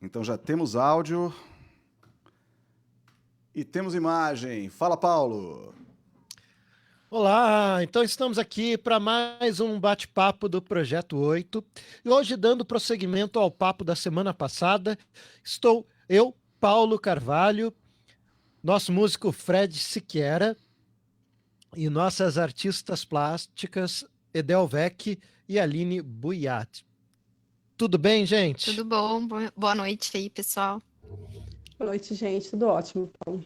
Então já temos áudio e temos imagem. Fala, Paulo. Olá, então estamos aqui para mais um bate-papo do Projeto 8. E hoje, dando prosseguimento ao papo da semana passada, estou eu, Paulo Carvalho, nosso músico Fred Siqueira e nossas artistas plásticas Edel Vec e Aline Buiat. Tudo bem, gente? Tudo bom? Boa noite aí, pessoal. Boa noite, gente. Tudo ótimo, Paulo.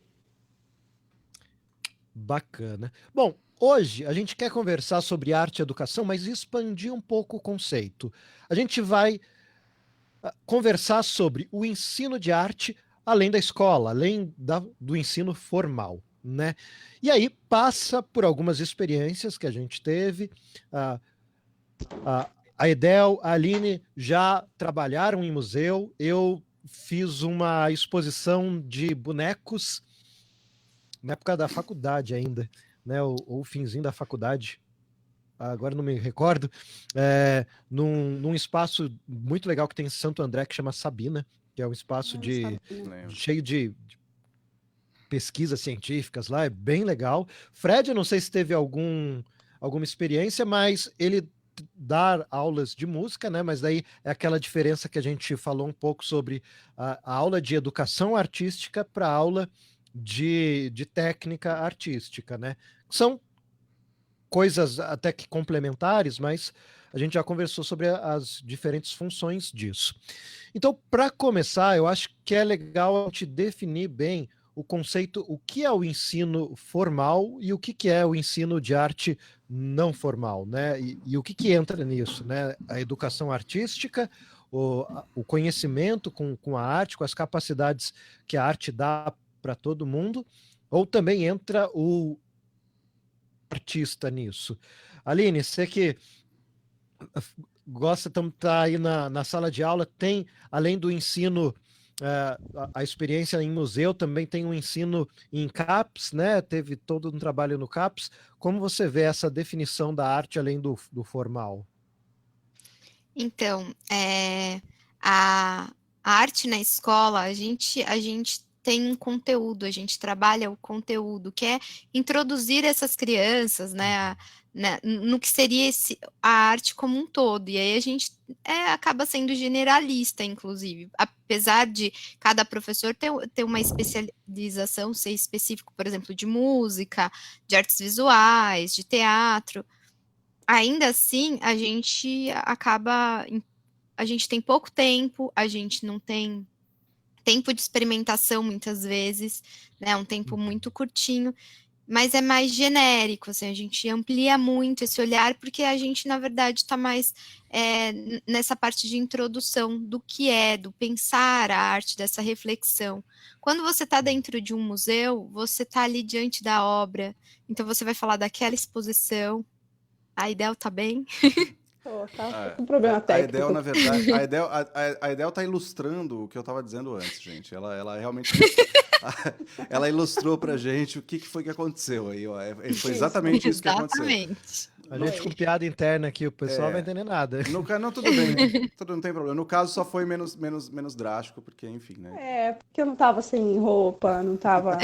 Bacana. Bom, hoje a gente quer conversar sobre arte e educação, mas expandir um pouco o conceito. A gente vai conversar sobre o ensino de arte além da escola, do ensino formal, né? E aí passa por algumas experiências que a gente teve. A, a Edel, a Aline já trabalharam em museu. Eu fiz uma exposição de bonecos na época da faculdade ainda, né? Ou finzinho da faculdade. Agora não me recordo, num espaço muito legal que tem em Santo André, que chama Sabina, que é um espaço cheio de pesquisas científicas lá, é bem legal. Fred, eu não sei se teve alguma experiência, mas ele dá aulas de música, né? Mas daí é aquela diferença que a gente falou um pouco sobre a aula de educação artística para a aula de técnica artística, né? São coisas até que complementares, mas a gente já conversou sobre as diferentes funções disso. Então, para começar, eu acho que é legal a gente definir bem o conceito, o que é o ensino formal e o que é o ensino de arte não formal, né? E o que entra nisso, né? A educação artística, o conhecimento com a arte, com as capacidades que a arte dá para todo mundo, ou também entra o artista nisso. Aline, você que gosta, tá aí na sala de aula, tem, além do ensino, a experiência em museu, também tem um ensino em CAPES, né? Teve todo um trabalho no CAPES. Como você vê essa definição da arte além do formal? Então, a, a arte na escola, a gente tem um conteúdo, a gente trabalha o conteúdo, que é introduzir essas crianças, né, no que seria a arte como um todo. E aí a gente acaba sendo generalista, inclusive, apesar de cada professor ter uma especialização, ser específico, por exemplo, de música, de artes visuais, de teatro. Ainda assim, a gente tem pouco tempo, a gente não tem tempo de experimentação muitas vezes, né? Um tempo muito curtinho, mas é mais genérico, assim, a gente amplia muito esse olhar, porque a gente, na verdade, está mais nessa parte de introdução do que do pensar a arte, dessa reflexão. Quando você está dentro de um museu, você está ali diante da obra, então você vai falar daquela exposição. A Idel tá bem? Tá com problema técnico. A Edel, na verdade, a Edel tá ilustrando o que eu estava dizendo antes, gente. Ela realmente ela ilustrou pra gente o que foi que aconteceu aí, ó. Foi exatamente isso que aconteceu. Exatamente. A gente com piada interna aqui, o pessoal vai entender nada. Não, tudo bem, não tem problema. No caso, só foi menos drástico, porque, enfim, né? Porque eu não tava sem roupa, não tava...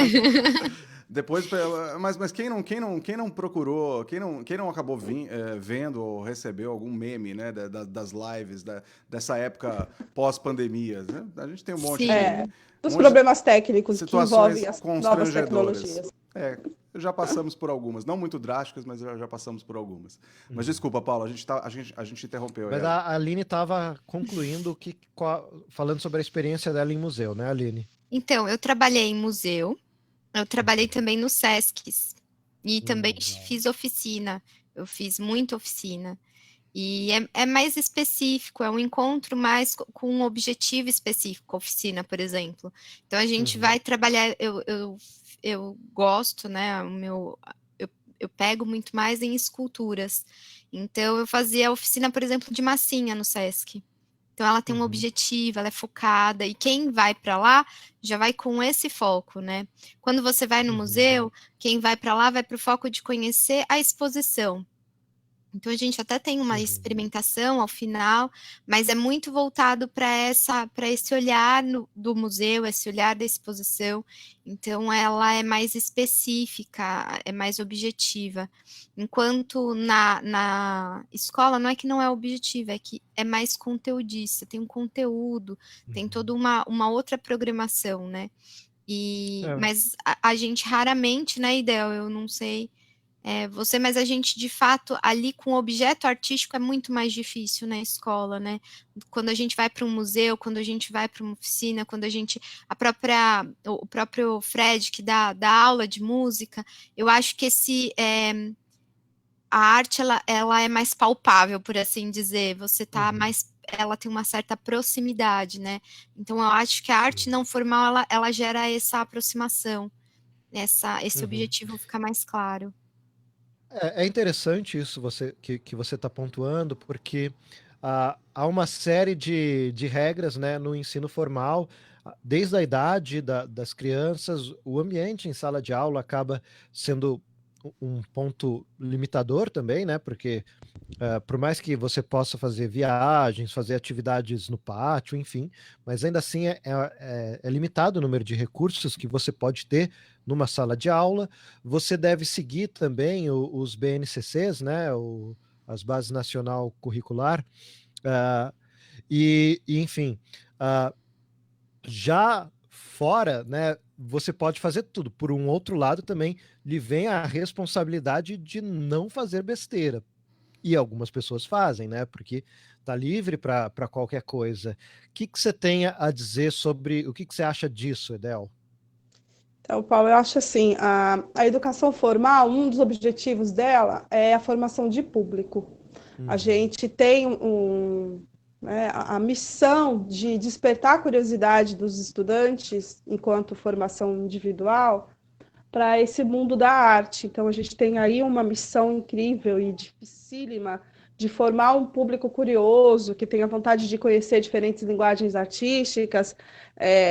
Depois, mas quem não procurou, quem não acabou vendo ou recebeu algum meme, né, das lives dessa época pós-pandemia, né? A gente tem um monte dos problemas técnicos que envolvem as novas constrangedoras. tecnologias. Já passamos por algumas, não muito drásticas, mas já passamos por algumas. Mas desculpa, Paulo, a gente interrompeu. Mas a Aline estava concluindo falando sobre a experiência dela em museu, né, Aline? Então, eu trabalhei em museu, eu trabalhei também no SESCs e também fiz oficina, eu fiz muita oficina. E é mais específico, é um encontro mais com um objetivo específico, oficina, por exemplo. Então, a gente vai trabalhar, eu gosto, né, eu pego muito mais em esculturas. Então, eu fazia oficina, por exemplo, de massinha no SESC. Então, ela tem um objetivo, ela é focada, e quem vai para lá já vai com esse foco, né? Quando você vai no museu, quem vai para lá vai para o foco de conhecer a exposição. Então a gente até tem uma Uhum. experimentação ao final, mas é muito voltado para esse olhar do museu, esse olhar da exposição. Então ela é mais específica, é mais objetiva. Enquanto na escola não é que não é objetiva, é que é mais conteudista, tem um conteúdo, tem toda uma outra programação, né? Mas a gente raramente, né, Idel, eu não sei mas a gente, de fato, ali com objeto artístico é muito mais difícil na escola, né? Quando a gente vai para um museu, quando a gente vai para uma oficina, quando o próprio Fred, que dá aula de música, eu acho que a arte, ela é mais palpável, por assim dizer, você tá mais, ela tem uma certa proximidade, né? Então, eu acho que a arte não formal, ela gera essa aproximação, esse objetivo fica mais claro. É interessante isso que você está pontuando, porque há uma série de regras, né, no ensino formal, desde a idade das crianças, o ambiente em sala de aula acaba sendo um ponto limitador também, né, porque por mais que você possa fazer viagens, fazer atividades no pátio, enfim, mas ainda assim é limitado o número de recursos que você pode ter numa sala de aula. Você deve seguir também os BNCCs, né, as Bases Nacional Curricular, enfim, já fora, né, você pode fazer tudo. Por um outro lado, também lhe vem a responsabilidade de não fazer besteira. E algumas pessoas fazem, né? Porque tá livre para qualquer coisa. O que você tem a dizer sobre o que você acha disso, Edel? Então, Paulo, eu acho assim, a educação formal, um dos objetivos dela é a formação de público. A gente tem né, a missão de despertar a curiosidade dos estudantes, enquanto formação individual, para esse mundo da arte. Então, a gente tem aí uma missão incrível e dificílima de formar um público curioso, que tenha vontade de conhecer diferentes linguagens artísticas,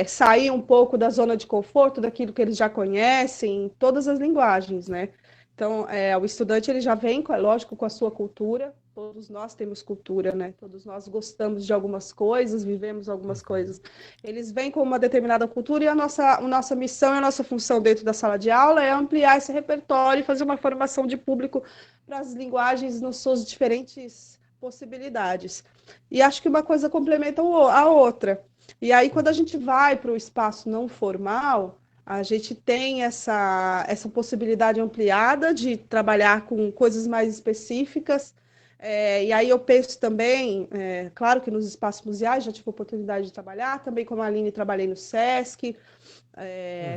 sair um pouco da zona de conforto, daquilo que eles já conhecem, em todas as linguagens, né? Então, o estudante ele já vem, lógico, com a sua cultura. Todos nós temos cultura, né? Todos nós gostamos de algumas coisas, vivemos algumas coisas. Eles vêm com uma determinada cultura e a nossa missão e a nossa função dentro da sala de aula é ampliar esse repertório e fazer uma formação de público para as linguagens nas suas diferentes possibilidades. E acho que uma coisa complementa a outra. E aí, quando a gente vai para o espaço não formal, a gente tem essa possibilidade ampliada de trabalhar com coisas mais específicas. E aí eu penso também, claro que nos espaços museais já tive a oportunidade de trabalhar, também como a Aline trabalhei no SESC,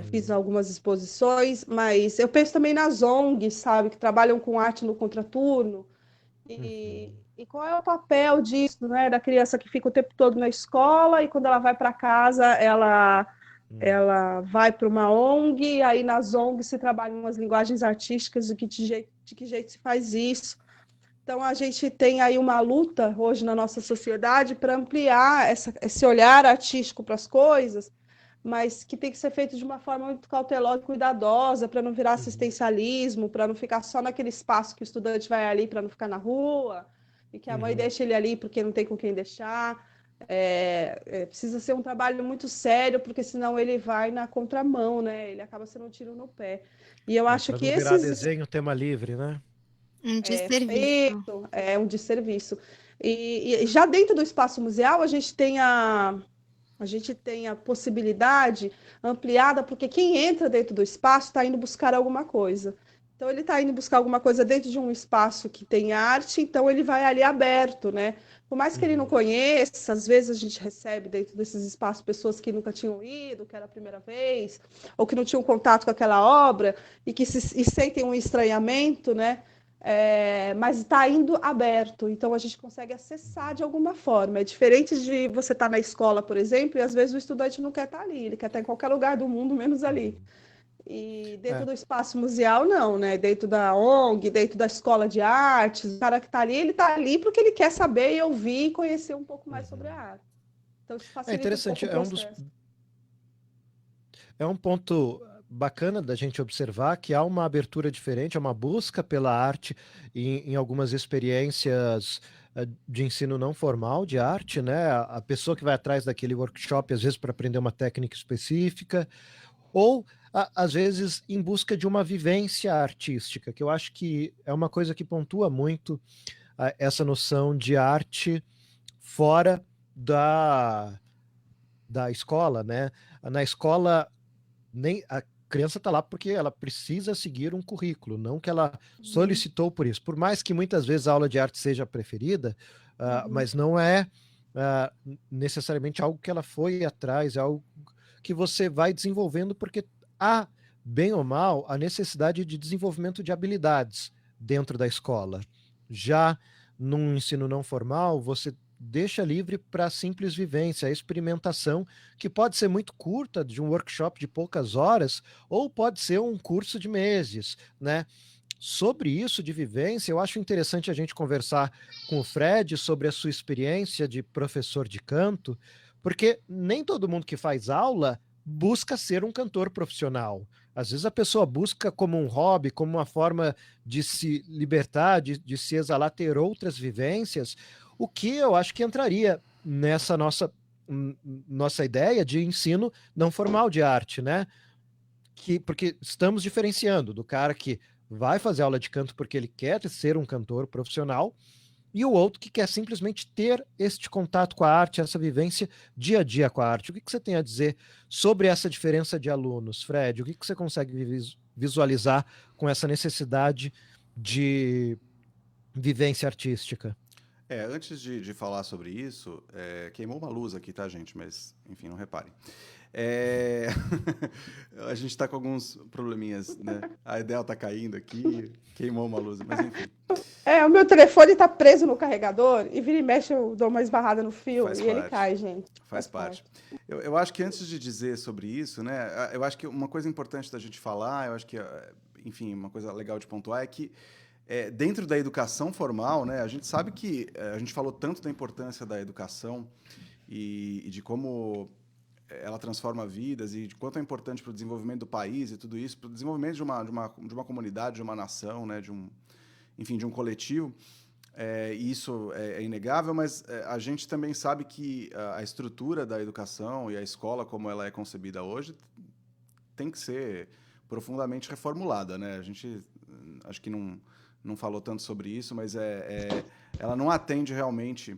fiz algumas exposições, mas eu penso também nas ONGs, sabe, que trabalham com arte no contraturno. E qual é o papel disso, né, da criança que fica o tempo todo na escola e quando ela vai para casa, ela vai para uma ONG, e aí nas ONGs se trabalham umas linguagens artísticas, de que jeito se faz isso. Então, a gente tem aí uma luta hoje na nossa sociedade para ampliar esse olhar artístico para as coisas, mas que tem que ser feito de uma forma muito cautelosa e cuidadosa, para não virar assistencialismo, para não ficar só naquele espaço que o estudante vai ali para não ficar na rua, e que a mãe deixa ele ali porque não tem com quem deixar. Precisa ser um trabalho muito sério, porque senão ele vai na contramão, né? Ele acaba sendo um tiro no pé. E eu acho que não virar desenho tema livre, né? Um desserviço. Um desserviço. E já dentro do espaço museal, a gente tem a possibilidade ampliada, porque quem entra dentro do espaço está indo buscar alguma coisa. Então, ele está indo buscar alguma coisa dentro de um espaço que tem arte, então ele vai ali aberto, né? Por mais que ele não conheça, às vezes a gente recebe dentro desses espaços pessoas que nunca tinham ido, que era a primeira vez, ou que não tinham contato com aquela obra, e que sentem um estranhamento, né? Mas está indo aberto, então a gente consegue acessar de alguma forma. É diferente de você estar na escola, por exemplo, e às vezes o estudante não quer estar ali, ele quer estar em qualquer lugar do mundo, menos ali. E dentro do espaço museal, não, né? Dentro da ONG, dentro da escola de artes, o cara que está ali, ele está ali porque ele quer saber e ouvir e conhecer um pouco mais sobre a arte. Então, isso facilita interessante, um pouco o processo. É um ponto bacana da gente observar que há uma abertura diferente, há uma busca pela arte em algumas experiências de ensino não formal de arte, né? A pessoa que vai atrás daquele workshop, às vezes para aprender uma técnica específica, ou às vezes em busca de uma vivência artística, que eu acho que é uma coisa que pontua muito essa noção de arte fora da escola, né? Na escola, nem a criança está lá porque ela precisa seguir um currículo, não que ela solicitou por isso. Por mais que muitas vezes a aula de arte seja a preferida, mas não é necessariamente algo que ela foi atrás, é algo que você vai desenvolvendo porque há, bem ou mal, a necessidade de desenvolvimento de habilidades dentro da escola. Já num ensino não formal, você deixa livre para a simples vivência, a experimentação, que pode ser muito curta, de um workshop de poucas horas, ou pode ser um curso de meses, né? Sobre isso de vivência, eu acho interessante a gente conversar com o Fred sobre a sua experiência de professor de canto, porque nem todo mundo que faz aula busca ser um cantor profissional. Às vezes a pessoa busca como um hobby, como uma forma de se libertar, de se exalar, ter outras vivências, o que eu acho que entraria nessa nossa ideia de ensino não formal de arte, né? Porque estamos diferenciando do cara que vai fazer aula de canto porque ele quer ser um cantor profissional e o outro que quer simplesmente ter este contato com a arte, essa vivência dia a dia com a arte. O que você tem a dizer sobre essa diferença de alunos, Fred? O que você consegue visualizar com essa necessidade de vivência artística? Antes de falar sobre isso, queimou uma luz aqui, tá, gente? Mas, enfim, não reparem. A gente tá com alguns probleminhas, né? A Edel tá caindo aqui, queimou uma luz, mas enfim. O meu telefone tá preso no carregador e vira e mexe eu dou uma esbarrada no fio Faz e ele parte. cai, gente. Faz parte. Eu acho que antes de dizer sobre isso, né? Eu acho que uma coisa importante da gente falar, eu acho que, enfim, uma coisa legal de pontuar é que dentro da educação formal, né? A gente sabe que a gente falou tanto da importância da educação e de como ela transforma vidas e de quanto é importante para o desenvolvimento do país e tudo isso, para o desenvolvimento de uma comunidade, de uma nação, né? Enfim, de um coletivo. E isso é inegável, mas a gente também sabe que a estrutura da educação e a escola, como ela é concebida hoje, tem que ser profundamente reformulada, né? A gente acho que não falou tanto sobre isso, mas ela não atende realmente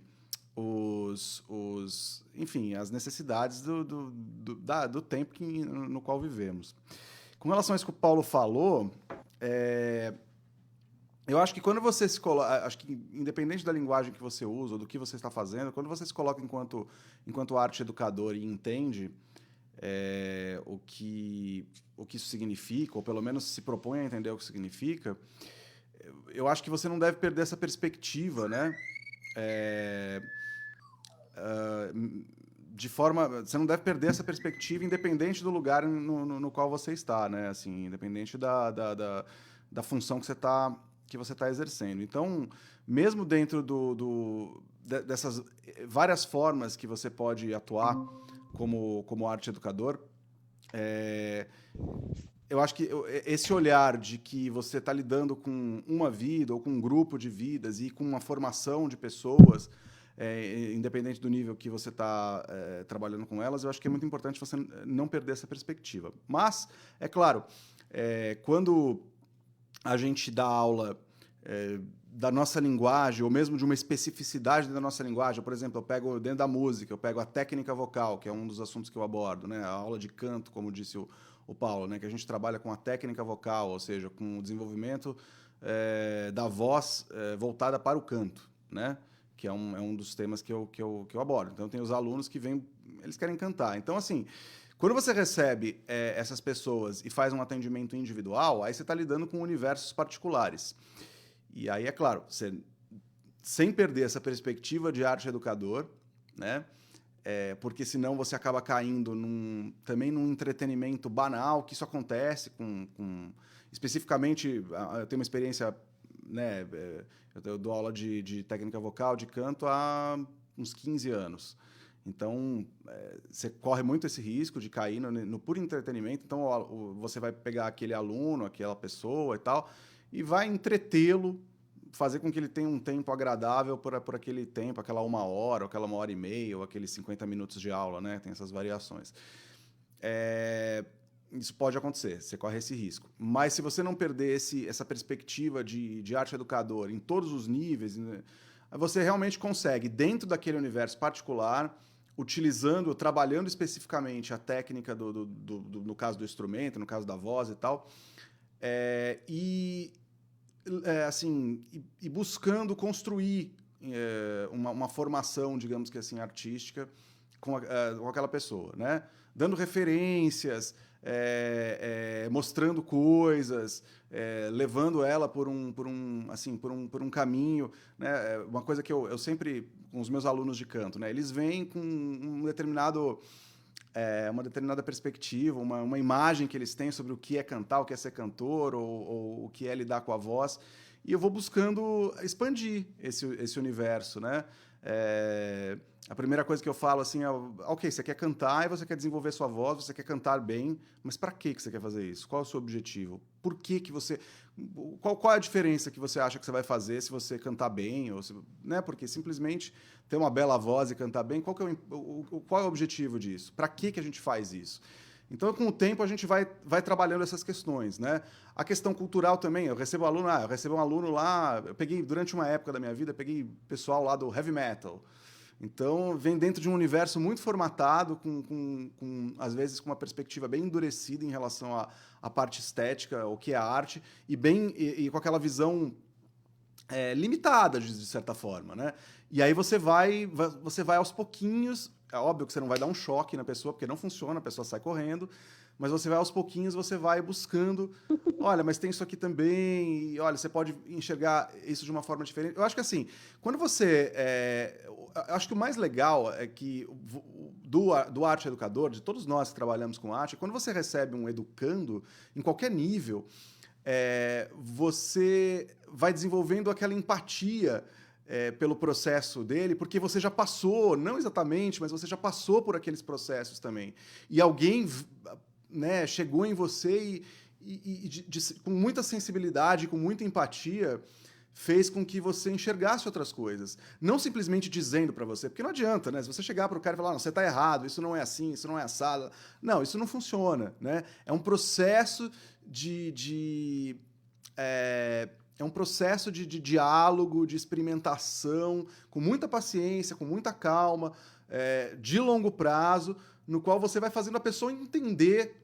enfim, as necessidades do tempo no qual vivemos. Com relação a isso que o Paulo falou, eu acho que quando você se coloca, acho que independente da linguagem que você usa ou do que você está fazendo, quando você se coloca enquanto arte educador e entende o que isso significa, ou pelo menos se propõe a entender o que significa, eu acho que você não deve perder essa perspectiva, né? Você não deve perder essa perspectiva independente do lugar no qual você está, né? Assim, independente da função que você está exercendo. Então, mesmo dentro dessas várias formas que você pode atuar como arte educador, eu acho que esse olhar de que você está lidando com uma vida ou com um grupo de vidas e com uma formação de pessoas, independente do nível que você está trabalhando com elas, eu acho que é muito importante você não perder essa perspectiva. Mas, é claro, quando a gente dá aula da nossa linguagem, ou mesmo de uma especificidade da nossa linguagem, por exemplo, eu pego dentro da música, eu pego a técnica vocal, que é um dos assuntos que eu abordo, né? A aula de canto, como disse o Paulo, né? Que a gente trabalha com a técnica vocal, ou seja, com o desenvolvimento da voz voltada para o canto, né? Que é um dos temas que eu abordo. Então, tem os alunos que vêm, eles querem cantar. Então, assim, quando você recebe essas pessoas e faz um atendimento individual, aí você está lidando com universos particulares. E aí, é claro, você, sem perder essa perspectiva de arte educador, né? Porque senão você acaba caindo também num entretenimento banal, que isso acontece especificamente, eu tenho uma experiência, né? Eu dou aula de técnica vocal, de canto há uns 15 anos. Então, você corre muito esse risco de cair no puro entretenimento. Então, você vai pegar aquele aluno, aquela pessoa e tal, e vai entretê-lo, fazer com que ele tenha um tempo agradável por aquele tempo, aquela 1 hora, ou aquela 1 hora e meia, ou aqueles 50 minutos de aula, né? Tem essas variações. Isso pode acontecer, você corre esse risco. Mas se você não perder essa perspectiva de arte educador em todos os níveis, né, você realmente consegue, dentro daquele universo particular, trabalhando especificamente a técnica no caso do instrumento, no caso da voz e tal, e buscando construir uma formação, digamos que assim, artística com aquela pessoa, né? Dando referências, mostrando coisas, levando ela por um caminho, né? Uma coisa que eu sempre, com os meus alunos de canto, né? Eles vêm com uma determinada perspectiva, uma imagem que eles têm sobre o que é cantar, o que é ser cantor, ou o que é lidar com a voz, e eu vou buscando expandir esse universo, né? A primeira coisa que eu falo assim é, ok, você quer cantar e você quer desenvolver sua voz, você quer cantar bem, mas para que você quer fazer isso? Qual é o seu objetivo? Por que você... Qual é a diferença que você acha que você vai fazer se você cantar bem? Né? Porque simplesmente ter uma bela voz e cantar bem, qual é o objetivo disso? Para que a gente faz isso? Então, com o tempo, a gente vai trabalhando essas questões, né? A questão cultural também, eu recebo um aluno lá, eu peguei, durante uma época da minha vida, peguei pessoal lá do heavy metal. Então, vem dentro de um universo muito formatado, às vezes com uma perspectiva bem endurecida em relação à parte estética, o que é a arte, e com aquela visão limitada, de certa forma, né? E aí você vai aos pouquinhos, é óbvio que você não vai dar um choque na pessoa, porque não funciona, a pessoa sai correndo, mas você vai aos pouquinhos, você vai buscando, olha, mas tem isso aqui também, e olha, você pode enxergar isso de uma forma diferente. Eu acho que assim, quando você... eu acho que o mais legal é que do arte educador, de todos nós que trabalhamos com arte, quando você recebe um educando, em qualquer nível, você vai desenvolvendo aquela empatia pelo processo dele, porque você já passou, não exatamente, mas você já passou por aqueles processos também. E alguém, né, chegou em você com muita sensibilidade, com muita empatia, fez com que você enxergasse outras coisas. Não simplesmente dizendo para você, porque não adianta, né? Se você chegar para o cara e falar, não, você está errado, isso não é assim, isso não é assado. Não, isso não funciona, né? É um processo é um processo de diálogo, de experimentação, com muita paciência, com muita calma, de longo prazo, no qual você vai fazendo a pessoa entender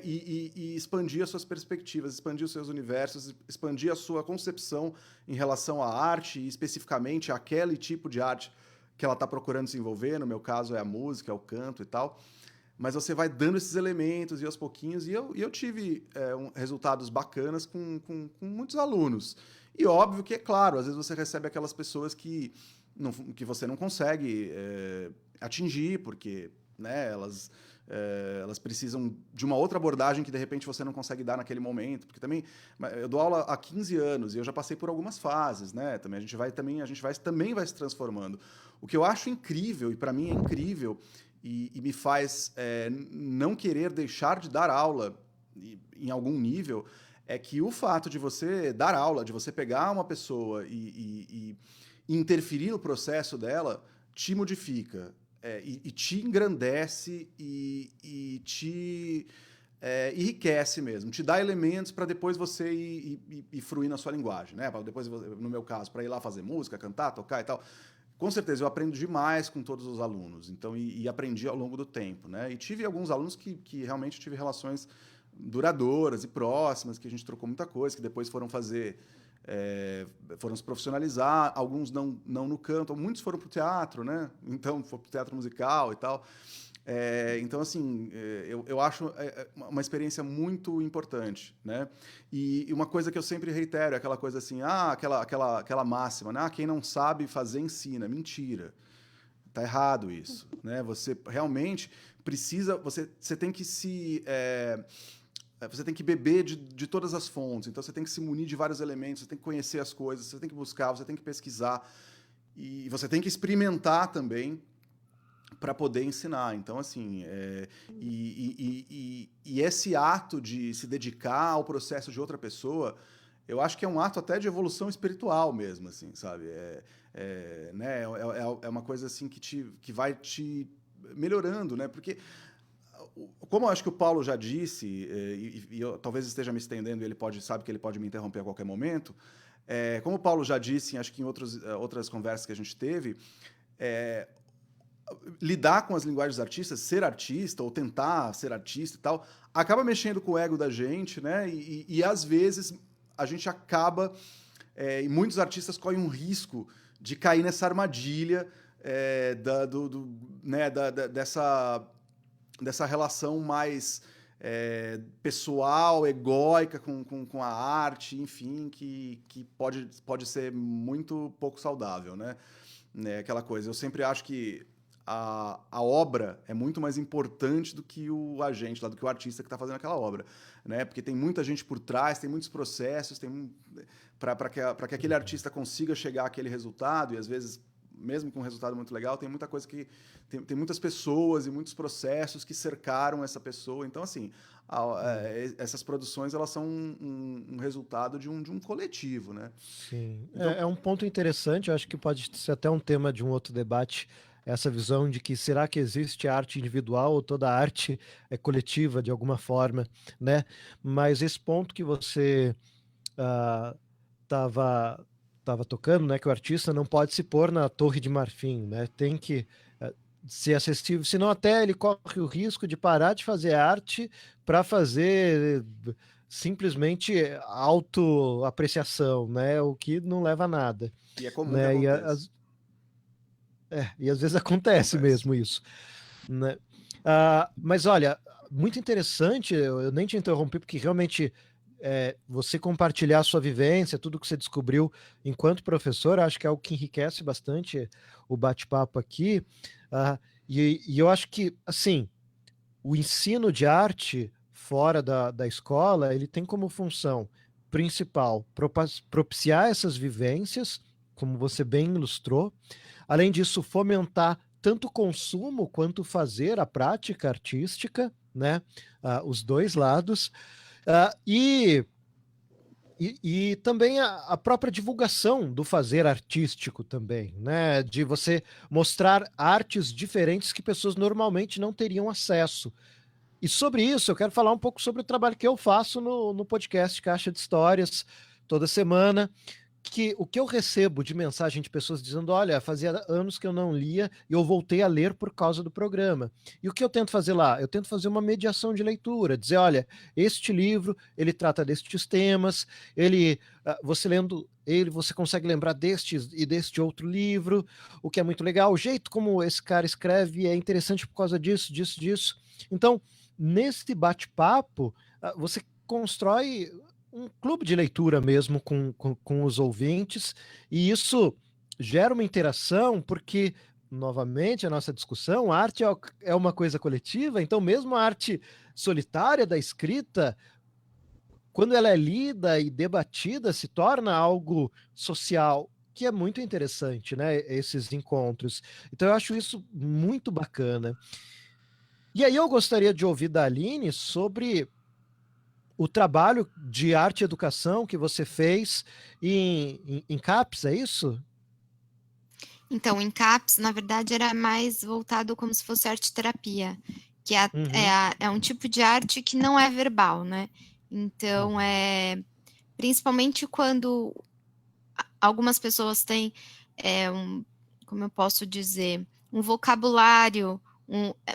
e expandir as suas perspectivas, expandir os seus universos, expandir a sua concepção em relação à arte, e especificamente aquele tipo de arte que ela está procurando se envolver. No meu caso é a música, é o canto e tal. Mas você vai dando esses elementos e aos pouquinhos, e eu tive resultados bacanas com muitos alunos. E óbvio que, é claro, às vezes você recebe aquelas pessoas que você não consegue atingir, porque, né, elas precisam de uma outra abordagem que, de repente, você não consegue dar naquele momento. Porque também, eu dou aula há 15 anos e eu já passei por algumas fases, né? A gente também vai se transformando. O que eu acho incrível, e para mim é incrível, e me faz não querer deixar de dar aula em algum nível, é que o fato de você dar aula, de você pegar uma pessoa e interferir no processo dela, te modifica, e te engrandece e te enriquece mesmo, te dá elementos para depois você ir fruir na sua linguagem, né? Depois, no meu caso, para ir lá fazer música, cantar, tocar e tal. Com certeza, eu aprendo demais com todos os alunos, então, e aprendi ao longo do tempo, né? E tive alguns alunos que realmente tive relações duradouras e próximas, que a gente trocou muita coisa, que depois foram se profissionalizar, alguns não no canto, muitos foram para o teatro, né? Então, foi para o teatro musical e tal. Então, assim, eu acho uma experiência muito importante, né? E uma coisa que eu sempre reitero é aquela coisa assim, aquela máxima, né? Quem não sabe fazer, ensina. Mentira. Tá errado isso, né? Você realmente precisa... Você tem que você tem que beber de todas as fontes, então você tem que se munir de vários elementos, você tem que conhecer as coisas, você tem que buscar, você tem que pesquisar, e você tem que experimentar também. para poder ensinar. Então, assim, e esse ato de se dedicar ao processo de outra pessoa, eu acho que é um ato até de evolução espiritual mesmo, assim, sabe? Né? É uma coisa assim que vai te melhorando, né? Porque, como eu acho que o Paulo já disse, e eu talvez esteja me estendendo, e sabe que ele pode me interromper a qualquer momento, como o Paulo já disse, acho que em outras conversas que a gente teve, lidar com as linguagens dos artistas, ser artista ou tentar ser artista e tal, acaba mexendo com o ego da gente, né? E às vezes a gente acaba, e muitos artistas correm um risco de cair nessa armadilha né, dessa relação mais pessoal, egóica com a arte, enfim, que pode ser muito pouco saudável, né? Aquela coisa. Eu sempre acho que a obra é muito mais importante do que o agente, do que o artista que está fazendo aquela obra, né? Porque tem muita gente por trás, tem muitos processos, para que aquele artista consiga chegar àquele resultado, e às vezes, mesmo com um resultado muito legal, tem muita coisa que... Tem muitas pessoas e muitos processos que cercaram essa pessoa. Então, assim, essas produções, elas são um resultado de um coletivo, né? Sim. Então, É um ponto interessante, eu acho que pode ser até um tema de um outro debate, essa visão de que será que existe arte individual ou toda arte é coletiva de alguma forma, né? Mas esse ponto que você estava tocando, né, que o artista não pode se pôr na Torre de Marfim, né? Tem que ser acessível, senão até ele corre o risco de parar de fazer arte para fazer simplesmente autoapreciação, né? O que não leva a nada. e é comum Né? que aconteça. E às vezes acontece mesmo isso, né? Mas olha, muito interessante, eu nem te interrompi, porque realmente você compartilhar a sua vivência, tudo que você descobriu enquanto professor, acho que é algo que enriquece bastante o bate-papo aqui. E eu acho que, assim, o ensino de arte fora da escola, ele tem como função principal propiciar essas vivências, como você bem ilustrou. Além disso, fomentar tanto o consumo quanto fazer a prática artística, né? Os dois lados. E também a própria divulgação do fazer artístico também, né? De você mostrar artes diferentes que pessoas normalmente não teriam acesso. E sobre isso, eu quero falar um pouco sobre o trabalho que eu faço no podcast Caixa de Histórias, toda semana, que o que eu recebo de mensagem de pessoas dizendo, olha, fazia anos que eu não lia e eu voltei a ler por causa do programa. E o que eu tento fazer lá? Eu tento fazer uma mediação de leitura, dizer, olha, este livro, ele trata destes temas, você lendo ele, você consegue lembrar deste e deste outro livro, o que é muito legal. O jeito como esse cara escreve é interessante por causa disso, disso, disso. Então, nesse bate-papo, você constrói um clube de leitura mesmo com os ouvintes, e isso gera uma interação, porque, novamente, a nossa discussão, a arte é uma coisa coletiva, então mesmo a arte solitária da escrita, quando ela é lida e debatida, se torna algo social, que é muito interessante, né, esses encontros. Então eu acho isso muito bacana. E aí eu gostaria de ouvir da Aline sobre o trabalho de arte e educação que você fez em CAPES, é isso? Então, em CAPES, na verdade, era mais voltado como se fosse arte-terapia, que é um tipo de arte que não é verbal, né? Então, principalmente quando algumas pessoas têm, como eu posso dizer, um vocabulário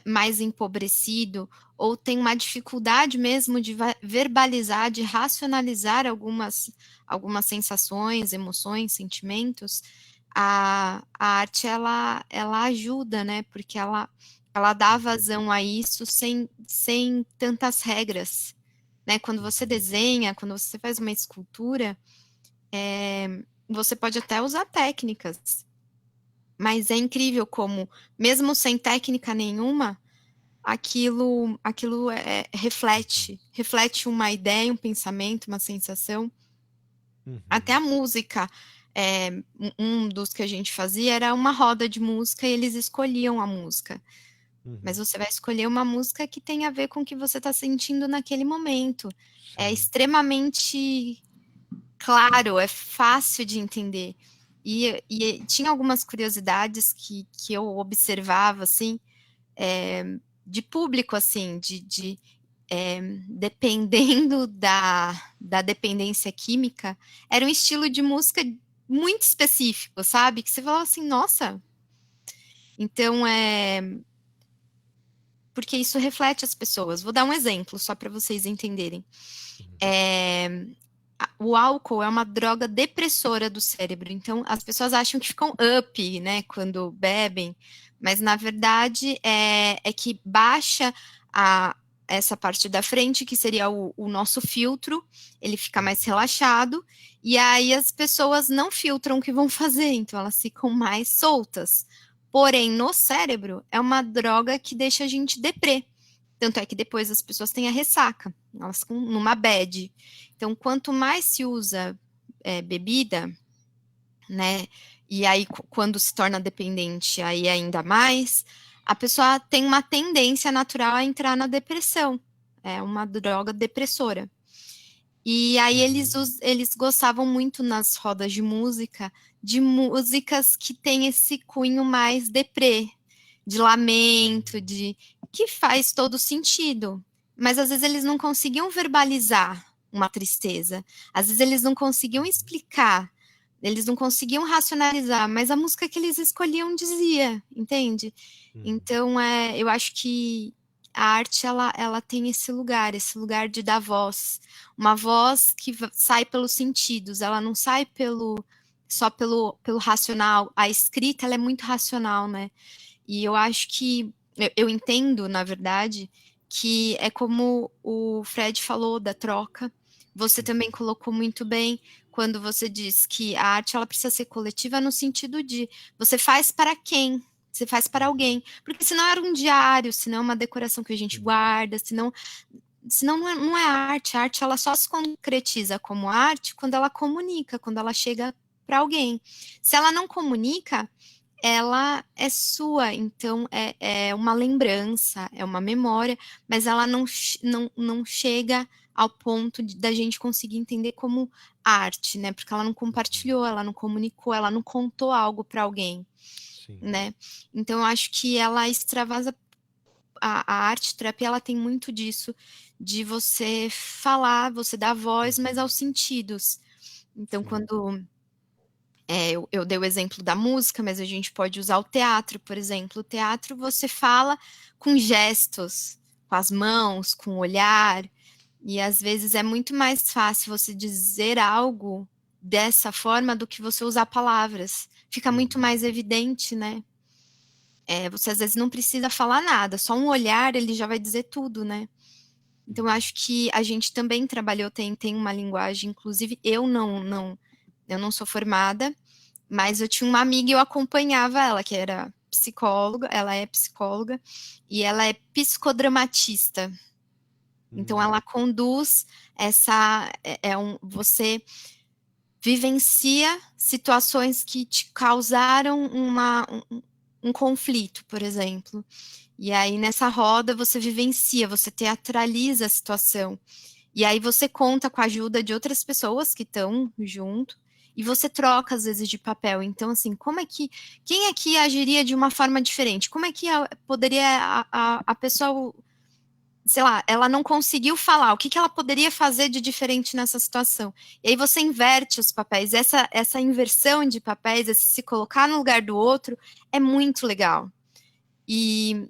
mais empobrecido, ou tem uma dificuldade mesmo de verbalizar, de racionalizar algumas sensações, emoções, sentimentos, a arte, ela ajuda, né? Porque ela dá vazão a isso sem tantas regras, né? Quando você desenha, quando você faz uma escultura, você pode até usar técnicas, mas é incrível como, mesmo sem técnica nenhuma, aquilo reflete uma ideia, um pensamento, uma sensação. Até a música, um dos que a gente fazia era uma roda de música e eles escolhiam a música. Mas você vai escolher uma música que tem a ver com o que você está sentindo naquele momento. É extremamente claro, é fácil de entender. E tinha algumas curiosidades que eu observava, assim, de público, assim, dependendo da dependência química, era um estilo de música muito específico, sabe? Que você falava assim, nossa. Então, porque isso reflete as pessoas. Vou dar um exemplo, só para vocês entenderem. O álcool é uma droga depressora do cérebro, então as pessoas acham que ficam up, né, quando bebem, mas na verdade é que baixa essa parte da frente, que seria o nosso filtro, ele fica mais relaxado, e aí as pessoas não filtram o que vão fazer, então elas ficam mais soltas. Porém, no cérebro, é uma droga que deixa a gente deprê. Tanto é que depois as pessoas têm a ressaca, elas ficam numa bad. Então, quanto mais se usa bebida, né, e aí quando se torna dependente, aí ainda mais, a pessoa tem uma tendência natural a entrar na depressão. É uma droga depressora. E aí eles gostavam muito nas rodas de músicas que têm esse cunho mais deprê, de lamento, que faz todo sentido. Mas às vezes eles não conseguiam verbalizar uma tristeza. Às vezes eles não conseguiam explicar, eles não conseguiam racionalizar, mas a música que eles escolhiam dizia, entende? Então, eu acho que a arte, ela tem esse lugar de dar voz. Uma voz que sai pelos sentidos, ela não sai só pelo racional. A escrita, ela é muito racional, né? E eu acho que, eu entendo, na verdade, que é como o Fred falou da troca. Você também colocou muito bem quando você diz que a arte, ela precisa ser coletiva no sentido de você faz para quem? Você faz para alguém. Porque senão era um diário, senão é uma decoração que a gente guarda, senão não é arte. A arte, ela só se concretiza como arte quando ela comunica, quando ela chega para alguém. Se ela não comunica, ela é sua, então é uma lembrança, é uma memória, mas ela não chega ao ponto da gente conseguir entender como arte, né? Porque ela não compartilhou, ela não comunicou, ela não contou algo para alguém, né? Então eu acho que ela extravasa a arte terapia, ela tem muito disso, de você falar, você dar voz, mas aos sentidos. Então, quando eu dei o exemplo da música, mas a gente pode usar o teatro, por exemplo. O teatro você fala com gestos, com as mãos, com o olhar, e às vezes é muito mais fácil você dizer algo dessa forma do que você usar palavras. Fica muito mais evidente, né? Você às vezes não precisa falar nada, só um olhar ele já vai dizer tudo, né? Então eu acho que a gente também trabalhou, tem uma linguagem, inclusive eu não sou formada, mas eu tinha uma amiga e eu acompanhava ela, que era psicóloga, ela é psicóloga, e ela é psicodramatista. Então, ela conduz você vivencia situações que te causaram um conflito, por exemplo. E aí, nessa roda, você vivencia, você teatraliza a situação. E aí, você conta com a ajuda de outras pessoas que estão junto, e você troca, às vezes, de papel. Então, assim, quem aqui agiria de uma forma diferente? Como é que poderia a pessoa, sei lá, ela não conseguiu falar, o que ela poderia fazer de diferente nessa situação? E aí você inverte os papéis. Essa inversão de papéis, esse se colocar no lugar do outro, é muito legal. E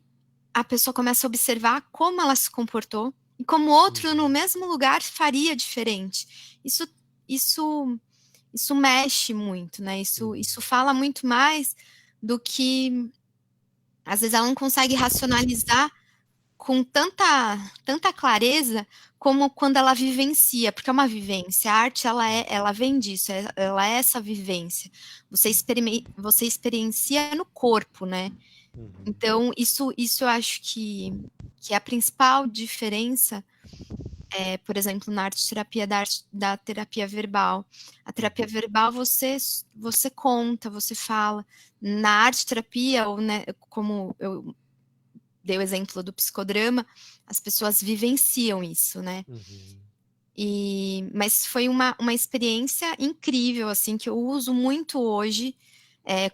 a pessoa começa a observar como ela se comportou e como outro no mesmo lugar faria diferente. Isso mexe muito, né? Isso fala muito mais do que, às vezes, ela não consegue racionalizar com tanta clareza como quando ela vivencia, porque é uma vivência. A arte, ela vem disso, ela é essa vivência. Você experiencia no corpo, né? Então, isso eu acho que a principal diferença Por exemplo, na arte-terapia da terapia verbal. A terapia verbal você conta, você fala. Na arte-terapia, ou, né, como eu dei o exemplo do psicodrama, as pessoas vivenciam isso, né? Mas foi uma experiência incrível, assim, que eu uso muito hoje,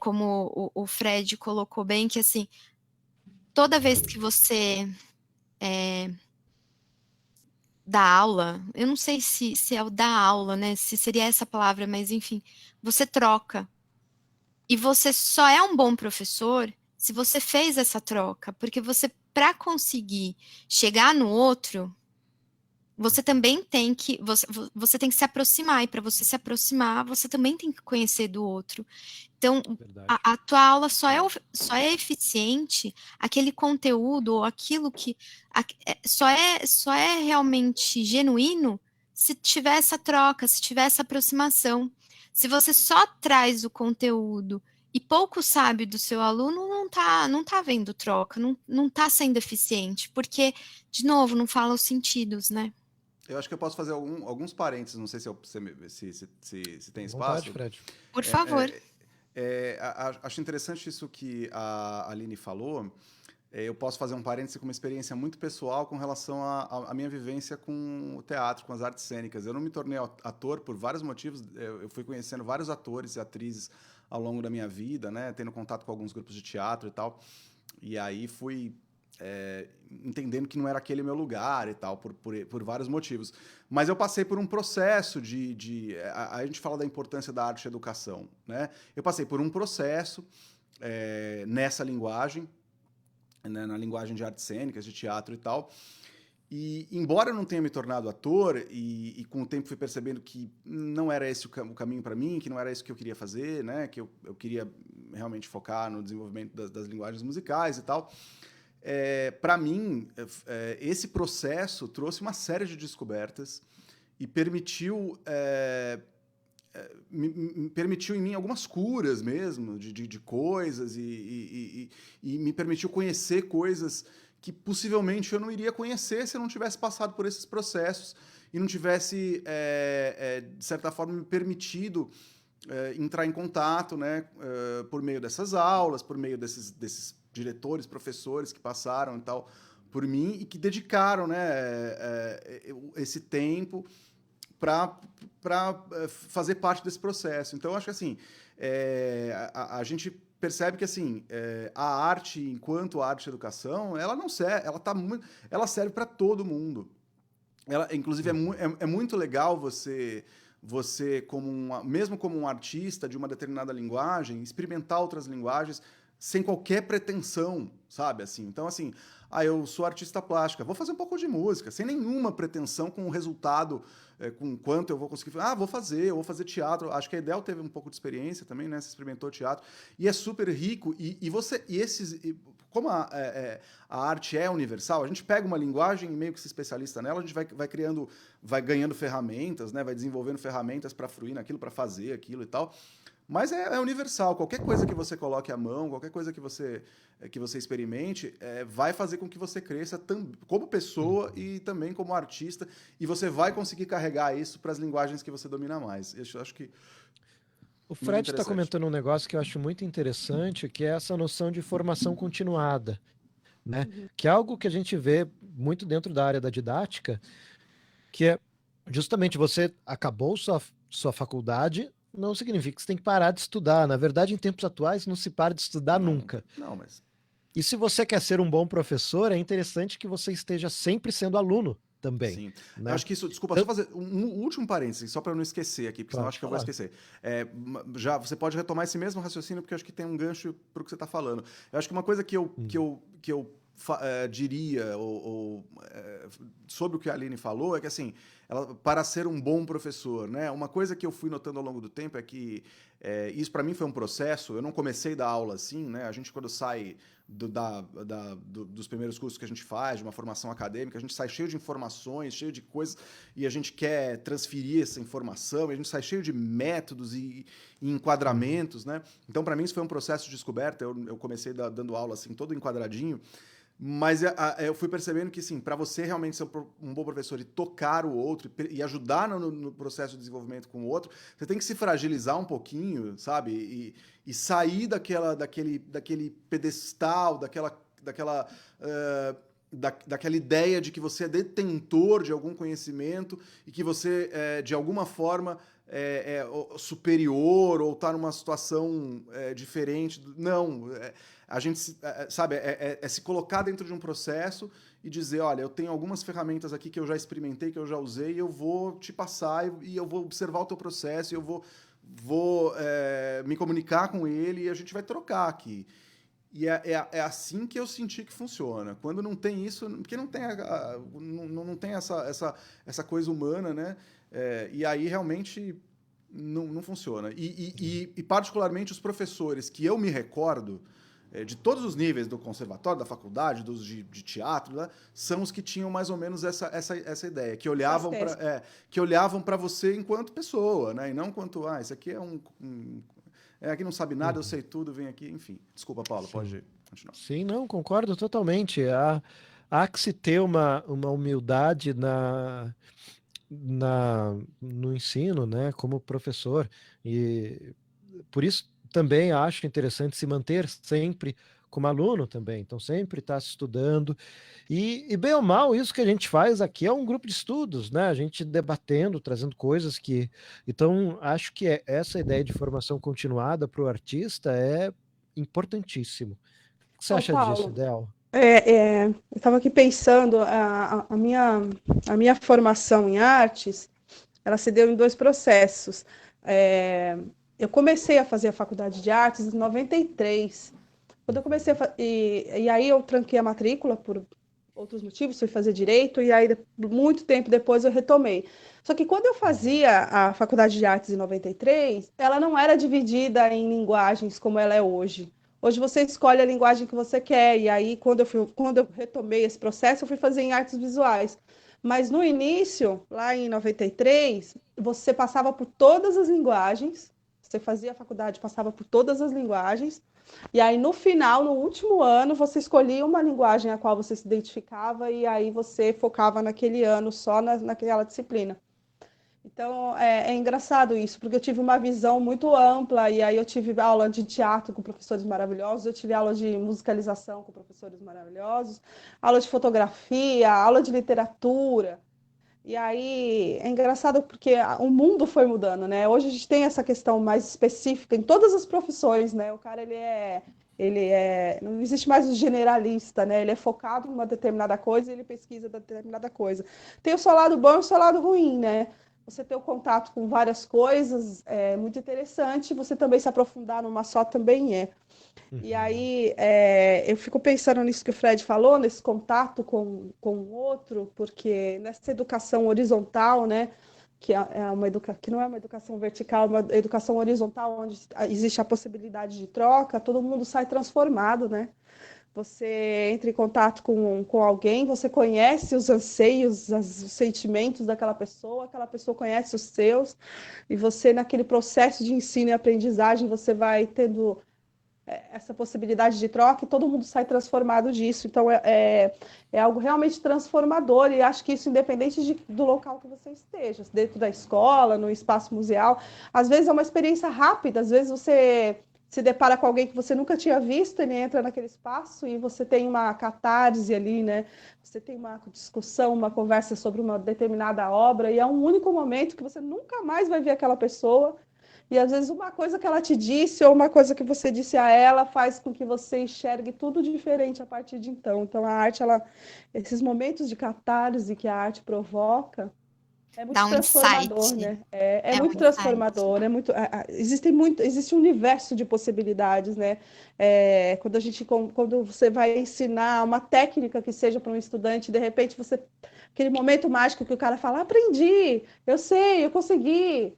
como o Fred colocou bem, que assim, toda vez que você dá aula, eu não sei se é o dar aula, né? Se seria essa palavra, mas enfim, você troca. E você só é um bom professor se você fez essa troca, porque você, para conseguir chegar no outro, você também tem que você tem que se aproximar, e para você se aproximar, você também tem que conhecer do outro. Então, Verdade. a tua aula só é eficiente, aquele conteúdo ou aquilo que só é realmente genuíno se tiver essa troca, se tiver essa aproximação. Se você só traz o conteúdo e pouco sabe do seu aluno, não tá vendo troca, não tá sendo eficiente, porque, de novo, não fala os sentidos, né? Eu acho que eu posso fazer alguns parênteses, não sei se tem Vontade, espaço. Fred. Por favor. Acho interessante isso que a Aline falou. Eu posso fazer um parêntese com uma experiência muito pessoal com relação à minha vivência com o teatro, com as artes cênicas. Eu não me tornei ator por vários motivos. Eu fui conhecendo vários atores e atrizes ao longo da minha vida, né? Tendo contato com alguns grupos de teatro e tal. E aí fui entendendo que não era aquele meu lugar e tal, por vários motivos. Mas eu passei por um processo a gente fala da importância da arte e educação, né? Eu passei por um processo nessa linguagem, né, na linguagem de artes cênicas, de teatro e tal. E, embora eu não tenha me tornado ator, e com o tempo fui percebendo que não era esse o caminho para mim, que não era isso que eu queria fazer, né? Que eu queria realmente focar no desenvolvimento das linguagens musicais e tal. Para mim, esse processo trouxe uma série de descobertas e permitiu em mim algumas curas mesmo de coisas e me permitiu conhecer coisas que possivelmente eu não iria conhecer se eu não tivesse passado por esses processos e não tivesse, de certa forma, me permitido entrar em contato, né, por meio dessas aulas, por meio desses diretores, professores que passaram e tal por mim e que dedicaram, né, esse tempo para fazer parte desse processo. Então, eu acho que assim, a gente percebe que assim, a arte, enquanto arte e educação, ela não serve, ela serve para todo mundo. Inclusive, é muito legal você mesmo como um artista de uma determinada linguagem, experimentar outras linguagens sem qualquer pretensão, sabe? Assim, então, assim, eu sou artista plástica, vou fazer um pouco de música, sem nenhuma pretensão com o resultado, com quanto eu vou conseguir. Vou fazer teatro. Acho que a Edel teve um pouco de experiência também, né? Você experimentou teatro. E é super rico. Como a arte é universal, a gente pega uma linguagem e meio que se especialista nela, a gente vai ganhando ferramentas, né? Vai desenvolvendo ferramentas para fruir naquilo, para fazer aquilo e tal. Mas é universal. Qualquer coisa que você coloque à mão, qualquer coisa que você experimente, vai fazer com que você cresça como pessoa e também como artista. E você vai conseguir carregar isso para as linguagens que você domina mais. Eu acho que o Fred está comentando um negócio que eu acho muito interessante, que é essa noção de formação continuada, né? Que é algo que a gente vê muito dentro da área da didática, que é justamente você acabou sua faculdade, não significa que você tem que parar de estudar. Na verdade, em tempos atuais, não se para de estudar nunca. Não, mas... E se você quer ser um bom professor, é interessante que você esteja sempre sendo aluno também. Sim. Né? Eu acho que isso... Desculpa, só fazer um último parênseis, só para eu não esquecer aqui, porque senão acho que eu vou esquecer. Você pode retomar esse mesmo raciocínio, porque eu acho que tem um gancho para o que você está falando. Eu acho que uma coisa que eu diria sobre o que a Aline falou é que, assim, para ser um bom professor, né? Uma coisa que eu fui notando ao longo do tempo é que isso para mim foi um processo. Eu não comecei da aula assim, né? A gente, quando sai dos primeiros cursos que a gente faz, de uma formação acadêmica, a gente sai cheio de informações, cheio de coisas, e a gente quer transferir essa informação, e a gente sai cheio de métodos e enquadramentos, né? Então, para mim, isso foi um processo de descoberta. Eu comecei dando aula assim, todo enquadradinho. Mas eu fui percebendo que, sim, para você realmente ser um bom professor e tocar o outro e ajudar no processo de desenvolvimento com o outro, você tem que se fragilizar um pouquinho, sabe? E sair daquele pedestal, daquela ideia de que você é detentor de algum conhecimento e que você, de alguma forma, é superior ou está numa situação diferente. Não, a gente, sabe, se colocar dentro de um processo e dizer, olha, eu tenho algumas ferramentas aqui que eu já experimentei, que eu já usei, e eu vou te passar e eu vou observar o teu processo, e eu vou me comunicar com ele e a gente vai trocar aqui. E é assim que eu senti que funciona. Quando não tem isso, porque não tem, não tem essa coisa humana, né? E aí realmente não funciona. E particularmente os professores que eu me recordo, de todos os níveis, do conservatório, da faculdade, dos de teatro, né, são os que tinham mais ou menos essa ideia, que olhavam para você enquanto pessoa, né? E não enquanto, isso aqui é aqui não sabe nada, eu sei tudo, vem aqui, enfim. Desculpa, Paulo, pode continuar. Sim, não, concordo totalmente. Há que se ter uma humildade no ensino, né, como professor. E por isso também acho interessante se manter sempre como aluno também. Então, sempre estar estudando. E bem ou mal, isso que a gente faz aqui é um grupo de estudos, né? A gente debatendo, trazendo coisas que... Então, acho que essa ideia de formação continuada para o artista é importantíssimo. O que você Ô, acha disso, Paulo, Del? eu estava aqui pensando, a minha formação em artes, ela se deu em dois processos. É, eu comecei a fazer a faculdade de artes em 93. Quando eu comecei e aí eu tranquei a matrícula por outros motivos, fui fazer direito, e aí muito tempo depois eu retomei. Só que quando eu fazia a faculdade de artes em 93, ela não era dividida em linguagens como ela é hoje. Hoje você escolhe a linguagem que você quer, e aí quando eu retomei esse processo, eu fui fazer em artes visuais. Mas no início, lá em 93, você passava por todas as linguagens, você fazia a faculdade, passava por todas as linguagens, e aí, no final, no último ano, você escolhia uma linguagem a qual você se identificava e aí você focava naquele ano só naquela disciplina. Então, é engraçado isso, porque eu tive uma visão muito ampla e aí eu tive aula de teatro com professores maravilhosos, eu tive aula de musicalização com professores maravilhosos, aula de fotografia, aula de literatura. E aí é engraçado porque o mundo foi mudando, né? Hoje a gente tem essa questão mais específica em todas as profissões, né? O cara não existe mais o generalista, né? Ele é focado em uma determinada coisa e ele pesquisa determinada coisa. Tem o seu lado bom e o seu lado ruim, né? Você ter o contato com várias coisas é muito interessante, você também se aprofundar numa só também é. E aí, eu fico pensando nisso que o Fred falou, nesse contato com o outro, porque nessa educação horizontal, né, que não é uma educação vertical, é uma educação horizontal, onde existe a possibilidade de troca, todo mundo sai transformado, né? Você entra em contato com alguém, você conhece os anseios, os sentimentos daquela pessoa conhece os seus, e você, naquele processo de ensino e aprendizagem, você vai tendo essa possibilidade de troca e todo mundo sai transformado disso. Então, é algo realmente transformador e acho que isso independente do local que você esteja, dentro da escola, no espaço museal. Às vezes é uma experiência rápida, às vezes você se depara com alguém que você nunca tinha visto, ele entra naquele espaço e você tem uma catarse ali, né? Você tem uma discussão, uma conversa sobre uma determinada obra e é um único momento que você nunca mais vai ver aquela pessoa. E às vezes uma coisa que ela te disse ou uma coisa que você disse a ela faz com que você enxergue tudo diferente a partir de então. Então a arte, esses momentos de catarse que a arte provoca, é muito Dá um transformador, insight. né? É É um muito insight. transformador, existe um universo de possibilidades, né? Quando você vai ensinar uma técnica que seja para um estudante, de repente aquele momento mágico que o cara fala, aprendi, eu sei, eu consegui.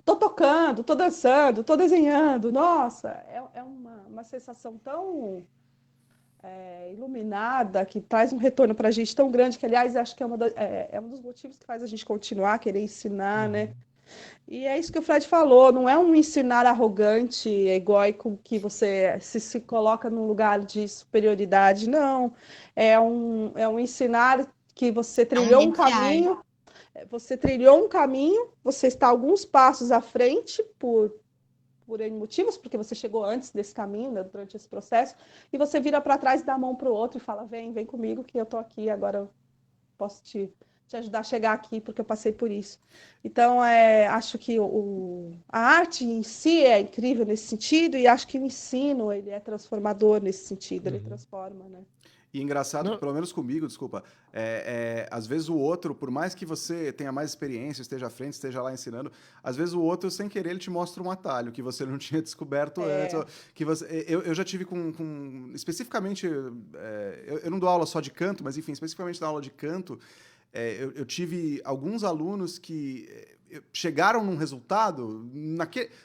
Tô tocando, tô dançando, tô desenhando. Nossa, é uma sensação tão iluminada que traz um retorno para a gente tão grande que, aliás, acho que é um dos motivos que faz a gente continuar, querer ensinar, né? E é isso que o Fred falou, não é um ensinar arrogante, egóico, que você se coloca num lugar de superioridade, não. É um ensinar que É um mediar. você trilhou um caminho, você está alguns passos à frente por N motivos, porque você chegou antes desse caminho, né, durante esse processo, e você vira para trás e dá a mão para o outro e fala, vem comigo que eu estou aqui, agora eu posso te ajudar a chegar aqui, porque eu passei por isso. Então, acho que a arte em si é incrível nesse sentido, e acho que o ensino ele é transformador nesse sentido, ele Uhum. transforma, né? E engraçado que, Não, pelo menos comigo, desculpa, às vezes o outro, por mais que você tenha mais experiência, esteja à frente, esteja lá ensinando, às vezes o outro, sem querer, ele te mostra um atalho que você não tinha descoberto antes. É, Que eu já tive especificamente, eu não dou aula só de canto, mas enfim, especificamente na aula de canto, eu tive alguns alunos que chegaram num resultado,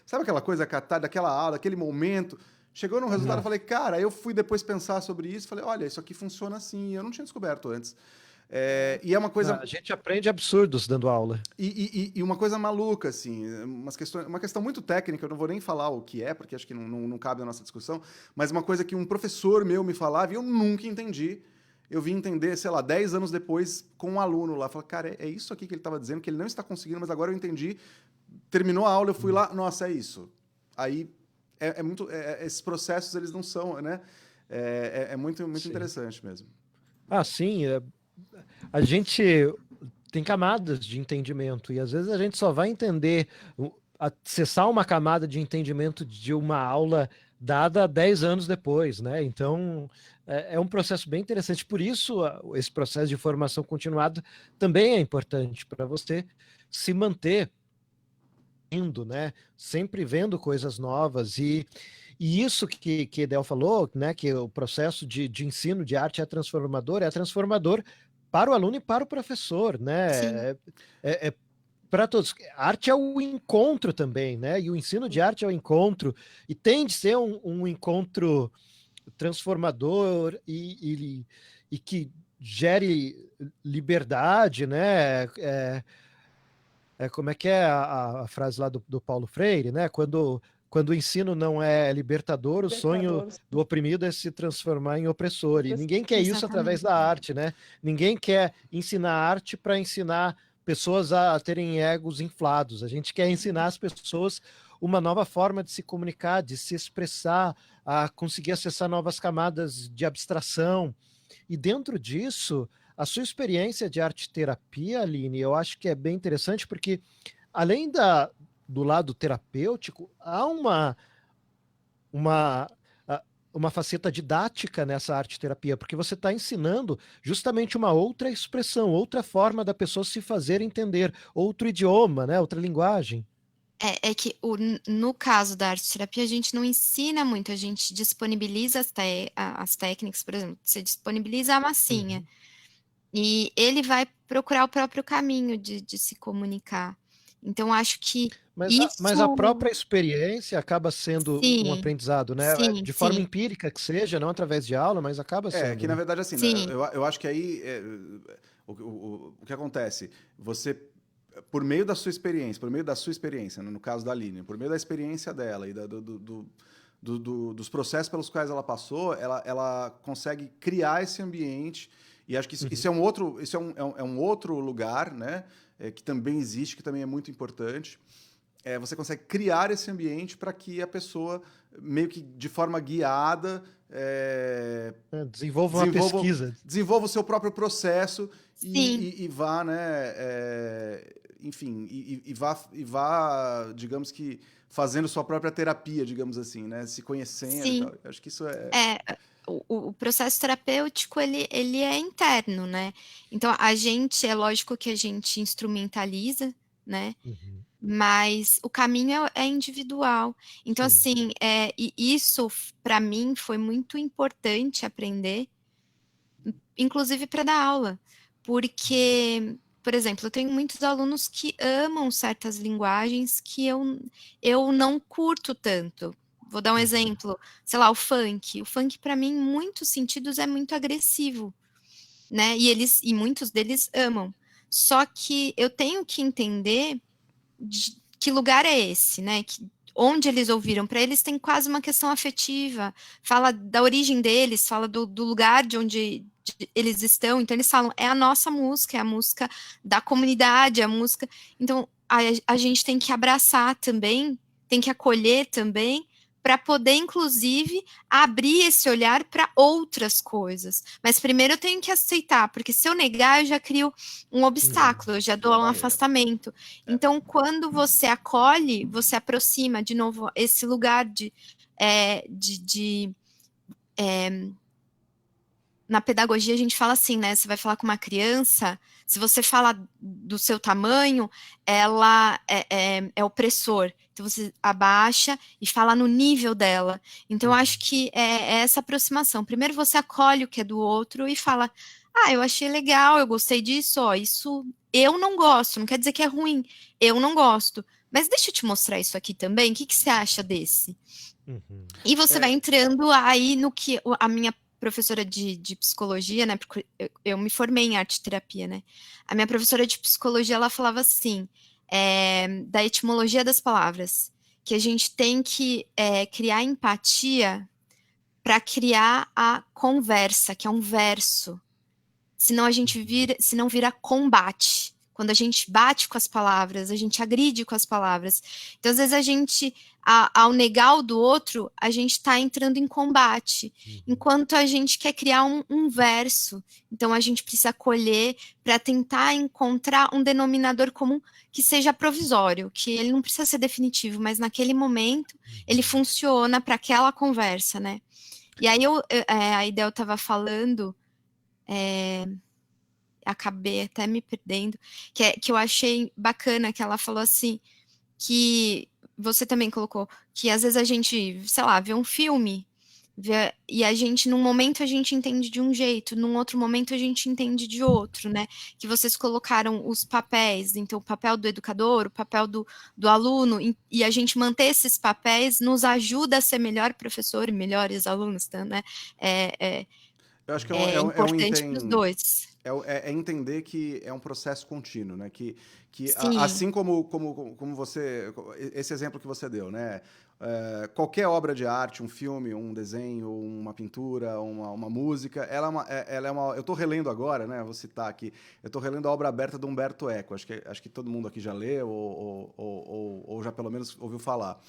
sabe aquela coisa, daquela aula, daquele momento. Chegou num resultado, eu uhum. falei, cara, eu fui depois pensar sobre isso, falei, olha, isso aqui funciona assim, eu não tinha descoberto antes. E é uma coisa, A gente aprende absurdos dando aula. e uma coisa maluca, assim, uma questão muito técnica, eu não vou nem falar o que é, porque acho que não cabe na nossa discussão, mas uma coisa que um professor meu me falava e eu nunca entendi. Eu vim entender, sei lá, 10 anos depois, com um aluno lá. Falei, cara, é isso aqui que ele estava dizendo, que ele não está conseguindo, mas agora eu entendi. Terminou a aula, eu fui lá, nossa, é isso. Aí esses processos eles não são, né? É muito Sim. interessante mesmo. Ah, sim. A gente tem camadas de entendimento e às vezes a gente só vai entender, acessar uma camada de entendimento de uma aula dada 10 anos depois, né? Então é um processo bem interessante. Por isso, esse processo de formação continuada também é importante para você se manter indo, né? Sempre vendo coisas novas e isso que Edel falou, né? Que o processo de ensino de arte é transformador para o aluno e para o professor, Sim, né? É para todos. A arte é o encontro também, né? E o ensino de arte é o encontro e tem de ser um encontro transformador e que gere liberdade, né? Como é que é a frase lá do Paulo Freire, né? Quando o ensino não é libertador, o sonho libertadores, do oprimido é se transformar em opressor. E ninguém quer isso através exatamente. da arte, né? Ninguém quer ensinar arte para ensinar pessoas a terem egos inflados. A gente quer ensinar as pessoas uma nova forma de se comunicar, de se expressar, a conseguir acessar novas camadas de abstração. E dentro disso, a sua experiência de arte terapia, Aline, eu acho que é bem interessante, porque além do lado terapêutico, há uma, uma faceta didática nessa arte terapia, porque você está ensinando justamente uma outra expressão, outra forma da pessoa se fazer entender, outro idioma, né? Outra linguagem. É que no caso da arte terapia, a gente não ensina muito, a gente disponibiliza as técnicas, por exemplo, você disponibiliza a massinha. Uhum. E ele vai procurar o próprio caminho de se comunicar. Então, acho que Mas a isso. própria experiência acaba sendo um Sim, aprendizado, né? sim, De forma sim, empírica que seja, não através de aula, mas acaba Que sendo, na né? verdade, assim, né, sim. eu acho que aí o que acontece? Você, por meio da sua experiência, né, no caso da Aline, por meio da experiência dela e dos processos pelos quais ela passou, ela consegue criar esse ambiente. E acho que isso Uhum. é um outro, é um outro lugar, né? Que também existe, que também é muito importante. Você consegue criar esse ambiente para que a pessoa, meio que de forma guiada, Desenvolva uma desenvolva, pesquisa. desenvolva o seu próprio processo Sim, e vá, né? Enfim, vá, digamos que, fazendo sua própria terapia, digamos assim, né? Se conhecendo e sim. tal. Eu acho que isso é. É, o processo terapêutico, ele é interno, né? Então, é lógico que a gente instrumentaliza, né? Uhum. Mas o caminho é individual. Então, Sim. assim, e isso, para mim, foi muito importante aprender, inclusive para dar aula, porque, por exemplo, eu tenho muitos alunos que amam certas linguagens que eu não curto tanto. Vou dar um Uhum. exemplo, sei lá, o funk. O funk, para mim, em muitos sentidos, é muito agressivo, né? E muitos deles amam. Só que eu tenho que entender que lugar é esse, né? Onde eles ouviram. Para eles tem quase uma questão afetiva, fala da origem deles, fala do lugar de onde eles estão, então eles falam, é a nossa música, é a música da comunidade, é a música... Então, a gente tem que abraçar também, tem que acolher também, para poder, inclusive, abrir esse olhar para outras coisas. Mas primeiro eu tenho que aceitar, porque se eu negar, eu já crio um obstáculo, eu já dou um afastamento. Então, quando você acolhe, você aproxima, de novo, esse lugar na pedagogia a gente fala assim, né? Você vai falar com uma criança, se você fala do seu tamanho, ela é opressor. Então você abaixa e fala no nível dela. Então eu acho que é essa aproximação. Primeiro você acolhe o que é do outro e fala, eu achei legal, eu gostei disso, isso eu não gosto, não quer dizer que é ruim, eu não gosto. Mas deixa eu te mostrar isso aqui também, o que você acha desse? E você vai entrando aí no que a minha professora de psicologia, né, porque eu me formei em arte terapia, né, a minha professora de psicologia, ela falava assim, da etimologia das palavras, que a gente tem que criar empatia para criar a conversa, que é um verso, senão senão vira combate. Quando a gente bate com as palavras, a gente agride com as palavras. Então, às vezes, a gente, ao negar o do outro, a gente está entrando em combate, enquanto a gente quer criar um verso. Então, a gente precisa acolher para tentar encontrar um denominador comum que seja provisório, que ele não precisa ser definitivo, mas naquele momento ele funciona para aquela conversa, né? E aí, a Idel estava falando... acabei até me perdendo, que eu achei bacana, que ela falou assim, que você também colocou, que às vezes a gente, sei lá, vê um filme, e a gente, num momento a gente entende de um jeito, num outro momento a gente entende de outro, né, que vocês colocaram os papéis, então o papel do educador, o papel do aluno, e a gente manter esses papéis nos ajuda a ser melhor professor e melhores alunos, tá, né, Eu acho que é importante para os dois. É entender que é um processo contínuo, né? Que Sim. assim como você... Esse exemplo que você deu, né? Qualquer obra de arte, um filme, um desenho, uma pintura, uma música, ela é uma... Eu estou relendo agora, né? Vou citar aqui. Eu estou relendo a obra aberta do Umberto Eco. Acho que todo mundo aqui já leu ou já pelo menos ouviu falar.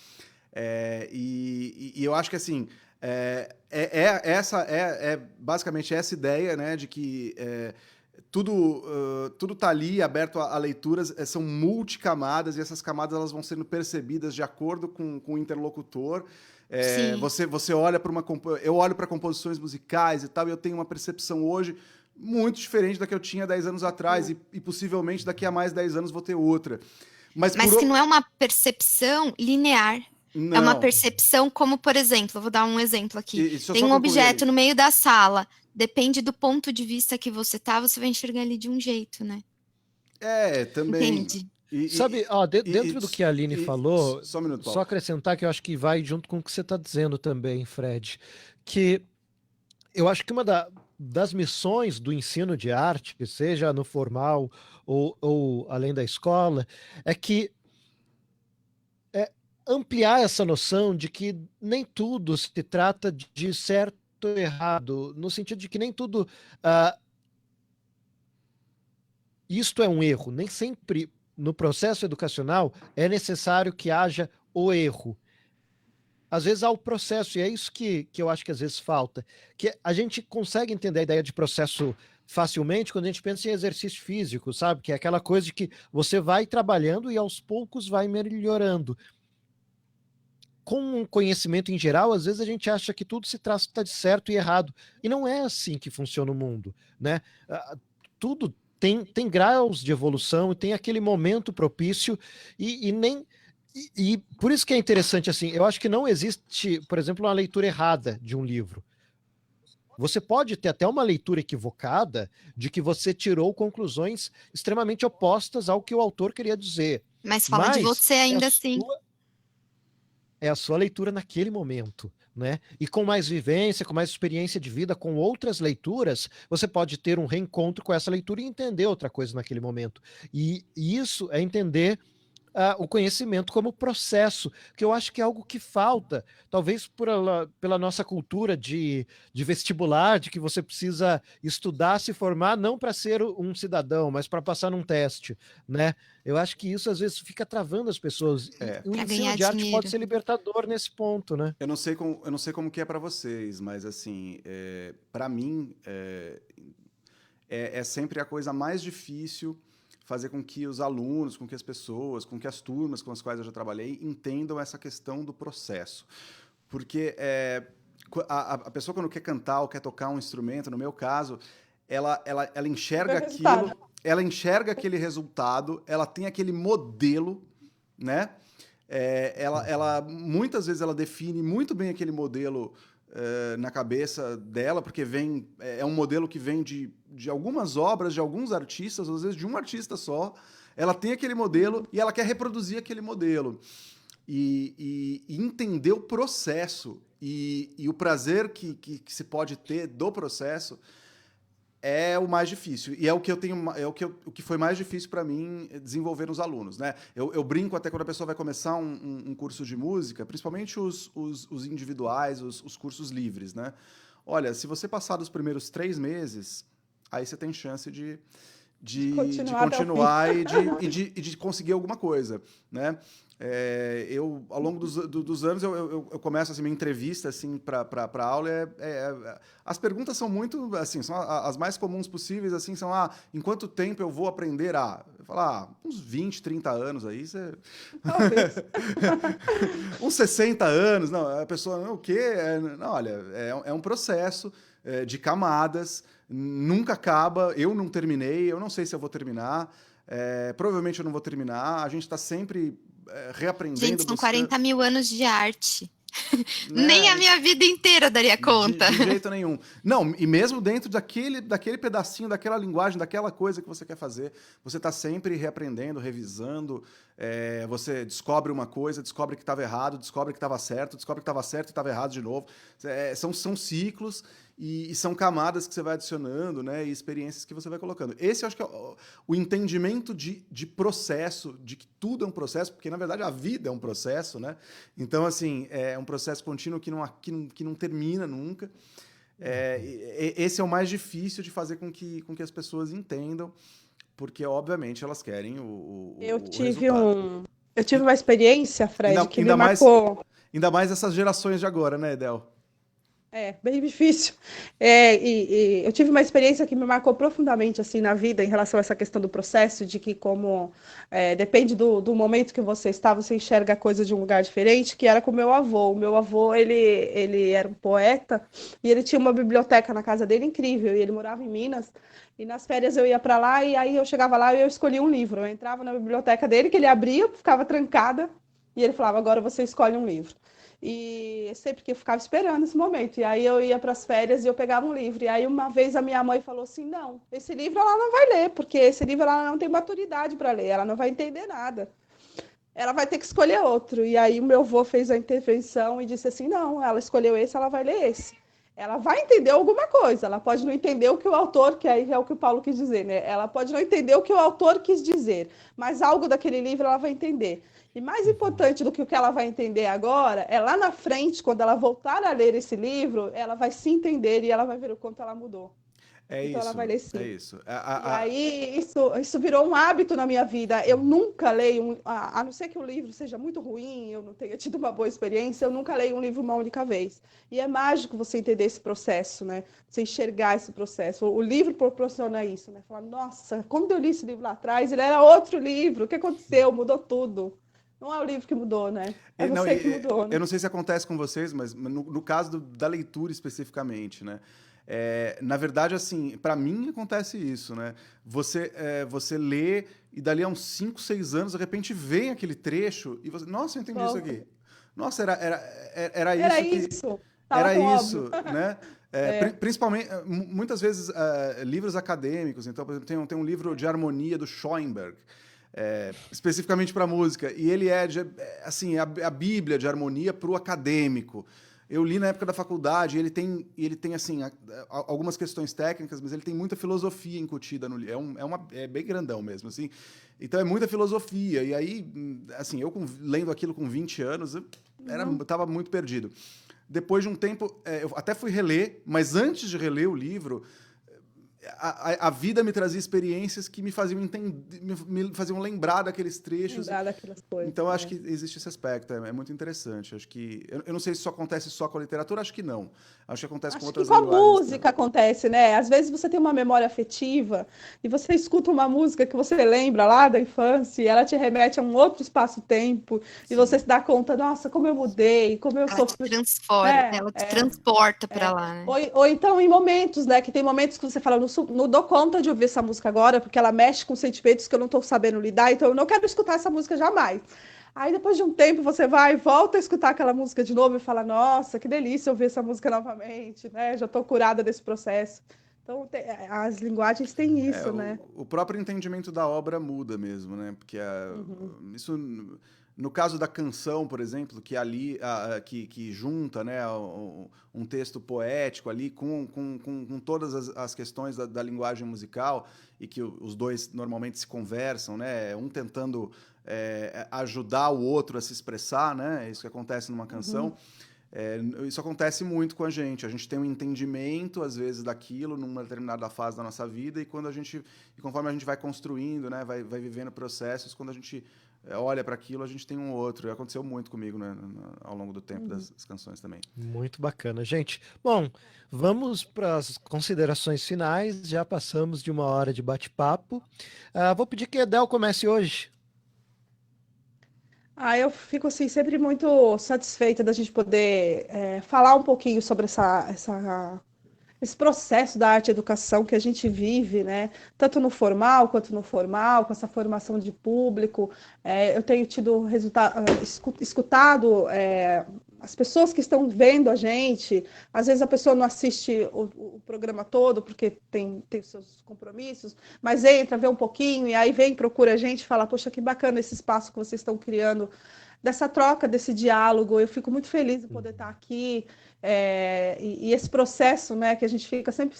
E eu acho que, assim... basicamente essa ideia, né, de que tudo tá ali aberto a leituras, são multicamadas, e essas camadas elas vão sendo percebidas de acordo com o interlocutor. Você olha para eu olho para composições musicais e tal, e eu tenho uma percepção hoje muito diferente da que eu tinha 10 anos atrás, e possivelmente daqui a mais 10 anos vou ter outra. Mas que não é uma percepção linear. Não. É uma percepção como, por exemplo, eu vou dar um exemplo aqui. Tem um objeto ali no meio da sala. Depende do ponto de vista que você você vai enxergar ele de um jeito, né? Também. Entende? Sabe, dentro do que a Aline falou, só um minuto, Paulo. só acrescentar que eu acho que vai junto com o que você está dizendo também, Fred, que eu acho que uma das missões do ensino de arte, que seja no formal ou além da escola, é que ampliar essa noção de que nem tudo se trata de certo ou errado, no sentido de que nem tudo isto é um erro. Nem sempre no processo educacional é necessário que haja o erro. Às vezes há o processo, e é isso que eu acho que às vezes falta, que a gente consegue entender a ideia de processo facilmente quando a gente pensa em exercício físico, sabe? Que é aquela coisa de que você vai trabalhando e aos poucos vai melhorando. Com um conhecimento em geral, às vezes a gente acha que tudo se trata de certo e errado. E não é assim que funciona o mundo, né? Tudo tem graus de evolução e tem aquele momento propício e por isso que é interessante, assim, eu acho que não existe, por exemplo, uma leitura errada de um livro. Você pode ter até uma leitura equivocada de que você tirou conclusões extremamente opostas ao que o autor queria dizer. Mas fala de você ainda assim. É a sua leitura naquele momento, né? E com mais vivência, com mais experiência de vida, com outras leituras, você pode ter um reencontro com essa leitura e entender outra coisa naquele momento. E isso é entender o conhecimento como processo, que eu acho que é algo que falta, talvez pela nossa cultura de vestibular, de que você precisa estudar, se formar, não para ser um cidadão, mas para passar num teste, né? Eu acho que isso às vezes fica travando as pessoas. E o Para ensino ganhar de arte pode dinheiro. ser libertador nesse ponto, né? Eu não sei como que é para vocês, mas assim, para mim é sempre a coisa mais difícil fazer com que os alunos, com que as pessoas, com que as turmas com as quais eu já trabalhei entendam essa questão do processo. Porque a pessoa quando quer cantar ou quer tocar um instrumento, no meu caso, ela enxerga aquilo, ela enxerga aquele resultado, ela tem aquele modelo, né? Muitas vezes ela define muito bem aquele modelo na cabeça dela, porque é um modelo que vem de algumas obras, de alguns artistas, às vezes de um artista só. Ela tem aquele modelo e ela quer reproduzir aquele modelo. E entender o processo e o prazer que se pode ter do processo é o mais difícil. E é o que foi mais difícil para mim desenvolver nos alunos, né? Eu brinco até quando a pessoa vai começar um curso de música, principalmente os individuais, os cursos livres, né? Olha, se você passar dos primeiros 3 meses, aí você tem chance de continuar e de conseguir alguma coisa, né? Eu, ao longo dos anos, eu começo assim, minha entrevista assim, para a aula. As perguntas são muito, assim, são as mais comuns possíveis, assim, são, em quanto tempo eu vou aprender a... Eu falo, uns 20, 30 anos aí, você... uns 60 anos, não, a pessoa, o quê? Não, olha, é um processo de camadas, nunca acaba, eu não terminei, eu não sei se eu vou terminar, provavelmente eu não vou terminar, a gente está sempre reaprendendo. Gente, são 40 mil anos de arte. Né? Nem a minha vida inteira daria conta. De jeito nenhum. Não, e mesmo dentro daquele pedacinho, daquela linguagem, daquela coisa que você quer fazer, você está sempre reaprendendo, revisando, você descobre uma coisa, descobre que estava errado, descobre que estava certo, descobre que estava certo e estava errado de novo. São ciclos e são camadas que você vai adicionando, né, e experiências que você vai colocando. Esse eu acho que é o entendimento de processo, de que tudo é um processo, porque na verdade a vida é um processo, né? Então, assim, é um processo contínuo que não termina nunca. Esse é o mais difícil de fazer com que as pessoas entendam, porque obviamente elas querem o resultado. Eu tive uma experiência, Fred, que me marcou. Ainda mais essas gerações de agora, né, Edel? Bem difícil. Eu tive uma experiência que me marcou profundamente assim na vida em relação a essa questão do processo, de que depende do momento que você está, você enxerga a coisa de um lugar diferente, que era com o meu avô. O meu avô, ele era um poeta e ele tinha uma biblioteca na casa dele incrível, e ele morava em Minas, e nas férias eu ia para lá, e aí eu chegava lá e eu escolhia um livro. Eu entrava na biblioteca dele, que ele abria, ficava trancada, e ele falava, agora você escolhe um livro. E sempre que eu ficava esperando esse momento. E aí eu ia para as férias e eu pegava um livro. E aí uma vez a minha mãe falou assim, não, esse livro ela não vai ler, porque esse livro ela não tem maturidade para ler, ela não vai entender nada. Ela vai ter que escolher outro. E aí o meu avô fez a intervenção e disse assim, não, ela escolheu esse, ela vai ler esse. Ela vai entender alguma coisa, ela pode não entender o que o autor, que aí é o que o Paulo quis dizer, né? Ela pode não entender o que o autor quis dizer, mas algo daquele livro ela vai entender. E mais importante do que o que ela vai entender agora, é lá na frente, quando ela voltar a ler esse livro, ela vai se entender e ela vai ver o quanto ela mudou. Então ela vai ler sim. É isso. E aí isso virou um hábito na minha vida. Eu nunca leio, a não ser que o livro seja muito ruim, eu não tenha tido uma boa experiência, eu nunca leio um livro uma única vez. E é mágico você entender esse processo, né? Você enxergar esse processo. O livro proporciona isso, né? Falar, nossa, quando eu li esse livro lá atrás, ele era outro livro. O que aconteceu? Mudou tudo. Não é o livro que mudou, né? É você que mudou, né? Eu não sei se acontece com vocês, mas no caso da leitura especificamente, né? Na verdade, assim, para mim acontece isso, né? Você lê e dali a uns 5, 6 anos, de repente vem aquele trecho e você... Nossa, eu entendi isso aqui. Nossa, era isso. Era isso, né? Principalmente, muitas vezes, livros acadêmicos. Então, por exemplo, tem um livro de harmonia do Schoenberg, especificamente para música, e ele assim, a Bíblia de harmonia para o acadêmico. eu li na época da faculdade, ele tem assim, algumas questões técnicas, mas ele tem muita filosofia incutida no livro. É bem grandão mesmo, assim. Então é muita filosofia. E aí, assim, lendo aquilo com 20 anos, eu tava muito perdido. Depois de um tempo, eu até fui reler, mas antes de reler o livro, a vida me trazia experiências que me faziam entender, me faziam lembrar daqueles trechos. Lembrar daquelas coisas. Então, eu acho que existe esse aspecto, é muito interessante. Acho que eu não sei se isso acontece só com a literatura, acho que não. Acho que acontece com outras que com a linguagens, música acontece, né? Às vezes você tem uma memória afetiva e você escuta uma música que você lembra lá da infância e ela te remete a um outro espaço-tempo e você se dá conta, nossa, como eu mudei, como eu Ela sou... te transforma, ela te transporta para lá, né? Ou então em momentos, né? Que tem momentos que você fala, não dou conta de ouvir essa música agora, porque ela mexe com sentimentos que eu não estou sabendo lidar, então eu não quero escutar essa música jamais. Aí depois de um tempo você vai, volta a escutar aquela música de novo e fala, nossa, que delícia ouvir essa música novamente, né? Já estou curada desse processo. Então as linguagens têm isso, né? O próprio entendimento da obra muda mesmo, né? Porque isso, no caso da canção, por exemplo, que ali que junta, né, um texto poético ali com todas as questões da linguagem musical e que os dois normalmente se conversam, né? Um tentando ajudar o outro a se expressar, né? Isso que acontece numa canção. Isso acontece muito com a gente. A gente tem um entendimento, às vezes, daquilo numa determinada fase da nossa vida e conforme a gente vai construindo, né, vai vivendo processos, quando a gente olha para aquilo, a gente tem um outro. E aconteceu muito comigo, né, ao longo do tempo das canções também. Muito bacana, gente. Bom, vamos para as considerações finais. Já passamos de 1 hora de bate-papo. Vou pedir que a Edel comece hoje. Eu fico assim, sempre muito satisfeita da gente poder falar um pouquinho sobre esse processo da arte e educação que a gente vive, né? Tanto no formal quanto no formal, com essa formação de público. Eu tenho tido escutado as pessoas que estão vendo a gente. Às vezes a pessoa não assiste o programa todo porque tem os seus compromissos, mas entra, vê um pouquinho e aí vem, procura a gente e fala, poxa, que bacana esse espaço que vocês estão criando, dessa troca, desse diálogo. Eu fico muito feliz de poder estar aqui. E esse processo, né, que a gente fica sempre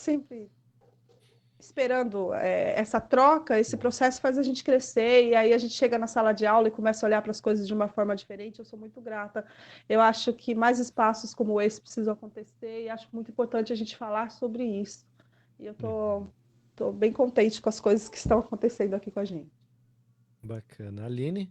esperando essa troca, esse processo faz a gente crescer, e aí a gente chega na sala de aula e começa a olhar para as coisas de uma forma diferente. Eu sou muito grata. Eu acho que mais espaços como esse precisam acontecer, e acho muito importante a gente falar sobre isso. E eu tô bem contente com as coisas que estão acontecendo aqui com a gente. Bacana. Aline?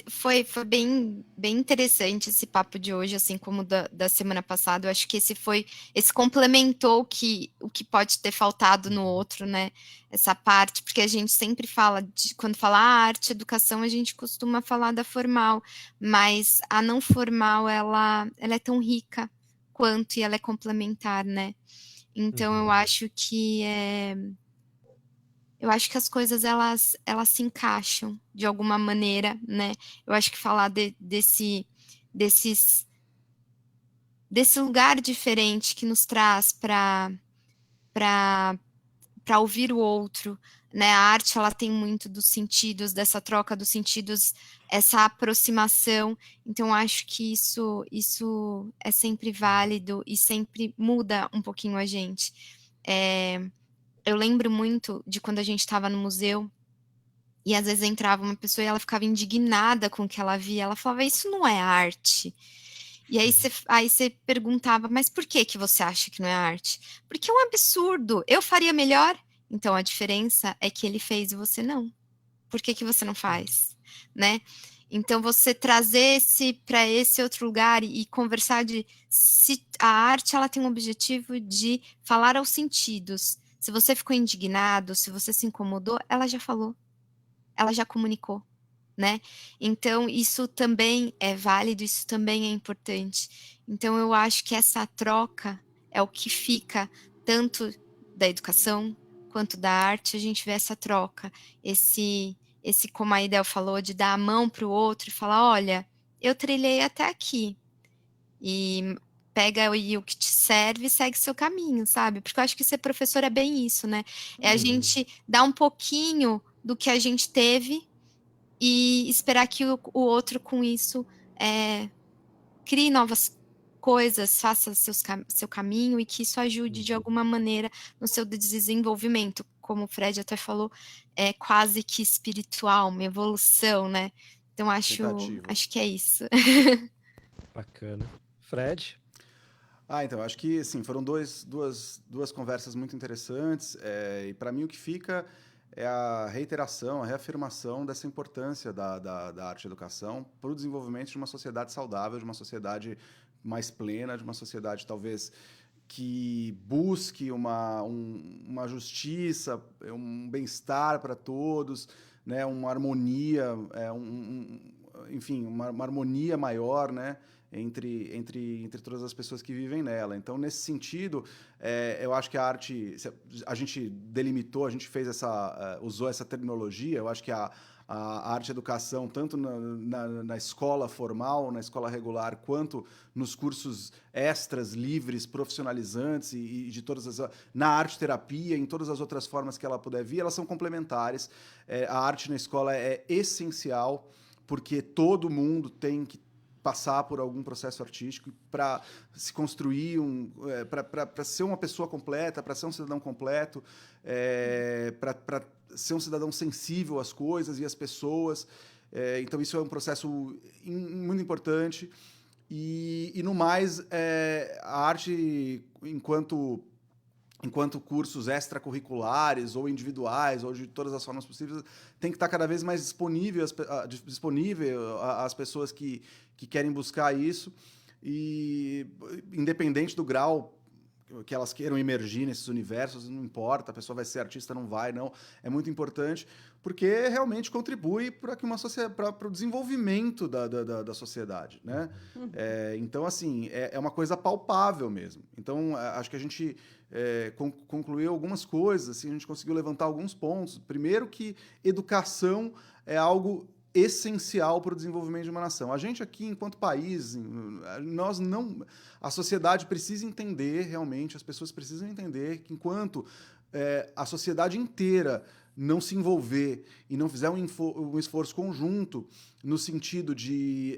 Foi bem interessante esse papo de hoje, assim como da semana passada. Eu acho que esse complementou o que pode ter faltado no outro, né? Essa parte, porque a gente sempre fala, quando fala arte, educação, a gente costuma falar da formal, mas a não formal, ela é tão rica quanto, e ela é complementar, né? Então, eu acho que as coisas elas se encaixam de alguma maneira, né? Eu acho que falar desse lugar diferente que nos traz para ouvir o outro, né? A arte, ela tem muito dos sentidos, dessa troca dos sentidos, essa aproximação. Então, acho que isso é sempre válido e sempre muda um pouquinho a gente. Eu lembro muito de quando a gente estava no museu e às vezes entrava uma pessoa e ela ficava indignada com o que ela via. Ela falava, isso não é arte. E aí você perguntava, mas por que você acha que não é arte? Porque é um absurdo, eu faria melhor. Então a diferença é que ele fez e você não. Por que você não faz? Né? Então você trazer para esse outro lugar e conversar se a arte ela tem um objetivo de falar aos sentidos. Se você ficou indignado, se você se incomodou, ela já falou, ela já comunicou, né? Então, isso também é válido, isso também é importante. Então, eu acho que essa troca é o que fica, tanto da educação quanto da arte, a gente vê essa troca, esse como a Edel falou, de dar a mão para o outro e falar, olha, eu trilhei até aqui, e pega aí o que te serve e segue seu caminho, sabe? Porque eu acho que ser professor é bem isso, né? É a gente dar um pouquinho do que a gente teve e esperar que o outro com isso crie novas coisas, faça seu caminho e que isso ajude de alguma maneira no seu desenvolvimento, como o Fred até falou, é quase que espiritual, uma evolução, né? Então acho que é isso. Bacana. Fred? Então, acho que assim, foram duas conversas muito interessantes, e para mim o que fica é a reiteração, a reafirmação dessa importância da arte e educação para o desenvolvimento de uma sociedade saudável, de uma sociedade mais plena, de uma sociedade talvez que busque uma justiça, um bem-estar para todos, né, uma harmonia, enfim, uma harmonia maior, né, entre todas as pessoas que vivem nela. Então, nesse sentido, eu acho que a arte, a gente delimitou, a gente fez usou essa terminologia, eu acho que a arte e educação, tanto na escola formal, na escola regular, quanto nos cursos extras, livres, profissionalizantes e de na arte-terapia, em todas as outras formas que ela puder vir, elas são complementares. A arte na escola é essencial, porque todo mundo tem que passar por algum processo artístico para se construir, para ser uma pessoa completa, para ser um cidadão completo, para ser um cidadão sensível às coisas e às pessoas. Então, isso é um processo muito importante. E no mais, a arte, enquanto cursos extracurriculares ou individuais, ou de todas as formas possíveis, tem que estar cada vez mais disponível às pessoas que querem buscar isso, e independente do grau que elas queiram emergir nesses universos, não importa, a pessoa vai ser artista, não vai, não. É muito importante, porque realmente contribui para o desenvolvimento da sociedade, né? Então, assim, é uma coisa palpável mesmo. Então, acho que a gente concluiu algumas coisas, assim, a gente conseguiu levantar alguns pontos. Primeiro, que educação é algo essencial para o desenvolvimento de uma nação. A gente aqui, enquanto país, a sociedade precisa entender realmente, as pessoas precisam entender que enquanto a sociedade inteira não se envolver e não fizer um esforço conjunto no sentido de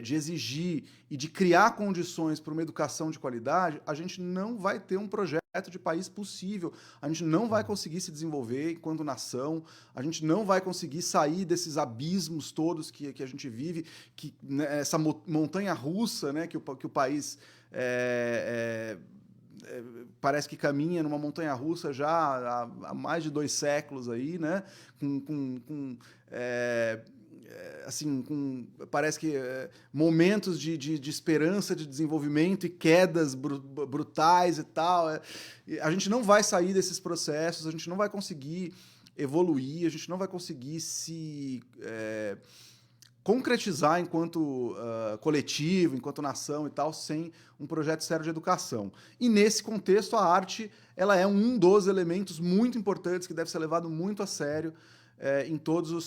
exigir e de criar condições para uma educação de qualidade, a gente não vai ter um projeto de país possível, a gente não vai conseguir se desenvolver enquanto nação, a gente não vai conseguir sair desses abismos todos que a gente vive, né, essa montanha-russa, né, que o país parece que caminha numa montanha-russa já há mais de 2 séculos aí, né? Parece que momentos de esperança, de desenvolvimento e quedas brutais e tal. A gente não vai sair desses processos, a gente não vai conseguir evoluir, a gente não vai conseguir se concretizar enquanto coletivo, enquanto nação e tal, sem um projeto sério de educação. E nesse contexto, a arte ela é um dos elementos muito importantes que deve ser levado muito a sério em todos os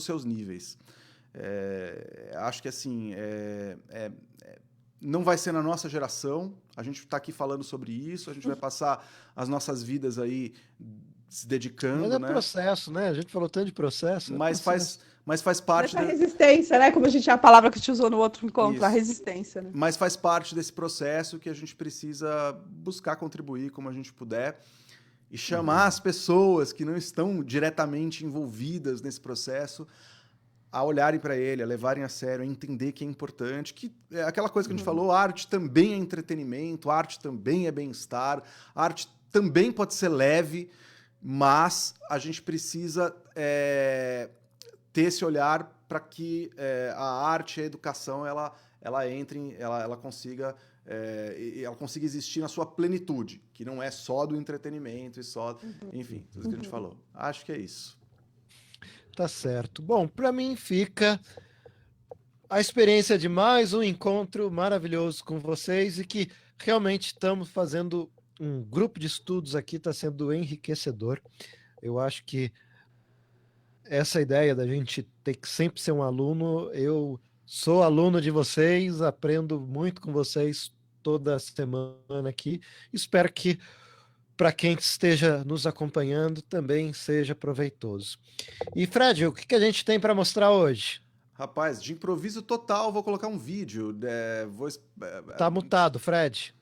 seus níveis. Acho que assim não vai ser na nossa geração. A gente está aqui falando sobre isso, a gente vai passar as nossas vidas aí se dedicando, Mas né? Processo, né? A gente falou tanto de processo. Mas faz parte dessa resistência, né? Como a gente a palavra que a gente usou no outro encontro, Isso. A resistência, né? Mas faz parte desse processo que a gente precisa buscar contribuir como a gente puder e chamar as pessoas que não estão diretamente envolvidas nesse processo a olharem para ele, a levarem a sério, a entender que é importante, que é aquela coisa que a gente falou, a arte também é entretenimento, a arte também é bem-estar, a arte também pode ser leve, mas a gente precisa ter esse olhar para que a arte e a educação ela entre, ela consiga existir na sua plenitude, que não é só do entretenimento e só, enfim, tudo que a gente falou. Acho que é isso. Tá certo. Bom, para mim fica a experiência de mais um encontro maravilhoso com vocês e que realmente estamos fazendo um grupo de estudos aqui, está sendo enriquecedor. Eu acho que essa ideia da gente ter que sempre ser um aluno, eu sou aluno de vocês, aprendo muito com vocês toda semana aqui. Espero que para quem esteja nos acompanhando também seja proveitoso. E Fred, o que a gente tem para mostrar hoje? Rapaz, de improviso total, vou colocar um vídeo. Tá mutado, Fred.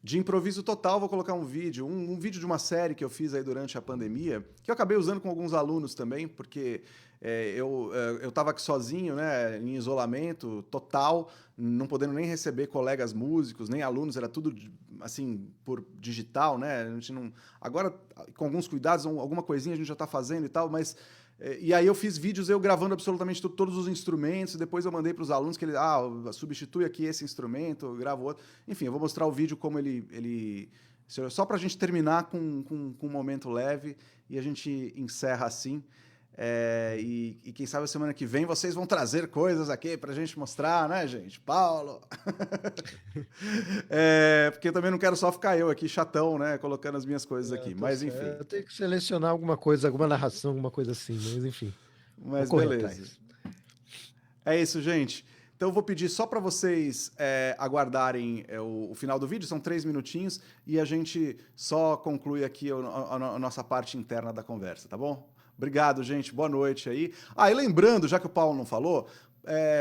De improviso total, vou colocar um vídeo. Um vídeo de uma série que eu fiz aí durante a pandemia, que eu acabei usando com alguns alunos também, porque eu estava aqui sozinho, né, em isolamento total, não podendo nem receber colegas músicos, nem alunos, era tudo assim, por digital, né? A gente não... Agora, com alguns cuidados, alguma coisinha a gente já está fazendo e tal, mas... E aí eu fiz vídeos eu gravando absolutamente todos os instrumentos, e depois eu mandei para os alunos que substitui aqui esse instrumento, eu gravo outro. Enfim, eu vou mostrar o vídeo como ele só para a gente terminar com um momento leve, e a gente encerra assim. E quem sabe a semana que vem vocês vão trazer coisas aqui para a gente mostrar, né, gente? Paulo! Porque eu também não quero só ficar eu aqui chatão, né, colocando as minhas coisas aqui, mas enfim. Eu tenho que selecionar alguma coisa, alguma narração, alguma coisa assim, mas enfim. Mas beleza. É isso, gente. Então eu vou pedir só para vocês aguardarem o final do vídeo, são 3 minutinhos, e a gente só conclui aqui a nossa parte interna da conversa, tá bom? Obrigado, gente. Boa noite aí. E lembrando, já que o Paulo não falou,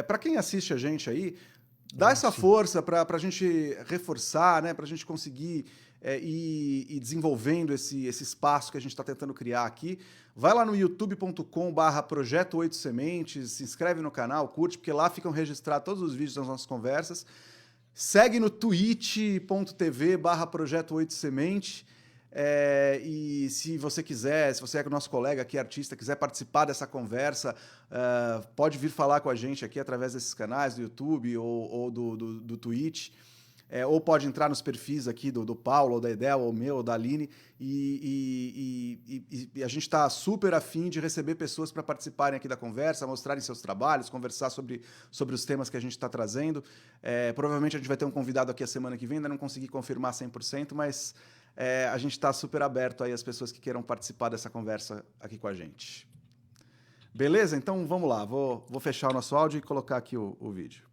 para quem assiste a gente aí, dá essa força para a gente reforçar, né, para a gente conseguir ir desenvolvendo esse espaço que a gente está tentando criar aqui. Vai lá no youtube.com/Projeto 8 Sementes, se inscreve no canal, curte, porque lá ficam registrados todos os vídeos das nossas conversas. Segue no twitch.tv/Projeto 8 Semente. E se você quiser, se você é o nosso colega aqui, artista, quiser participar dessa conversa, pode vir falar com a gente aqui através desses canais, do YouTube ou do Twitch, ou pode entrar nos perfis aqui do Paulo, ou da Edel, ou meu, ou da Aline, e a gente está super afim de receber pessoas para participarem aqui da conversa, mostrarem seus trabalhos, conversar sobre os temas que a gente está trazendo. Provavelmente a gente vai ter um convidado aqui a semana que vem, ainda não consegui confirmar 100%, mas... a gente está super aberto aí às pessoas que queiram participar dessa conversa aqui com a gente. Beleza? Então vamos lá. Vou fechar o nosso áudio e colocar aqui o vídeo.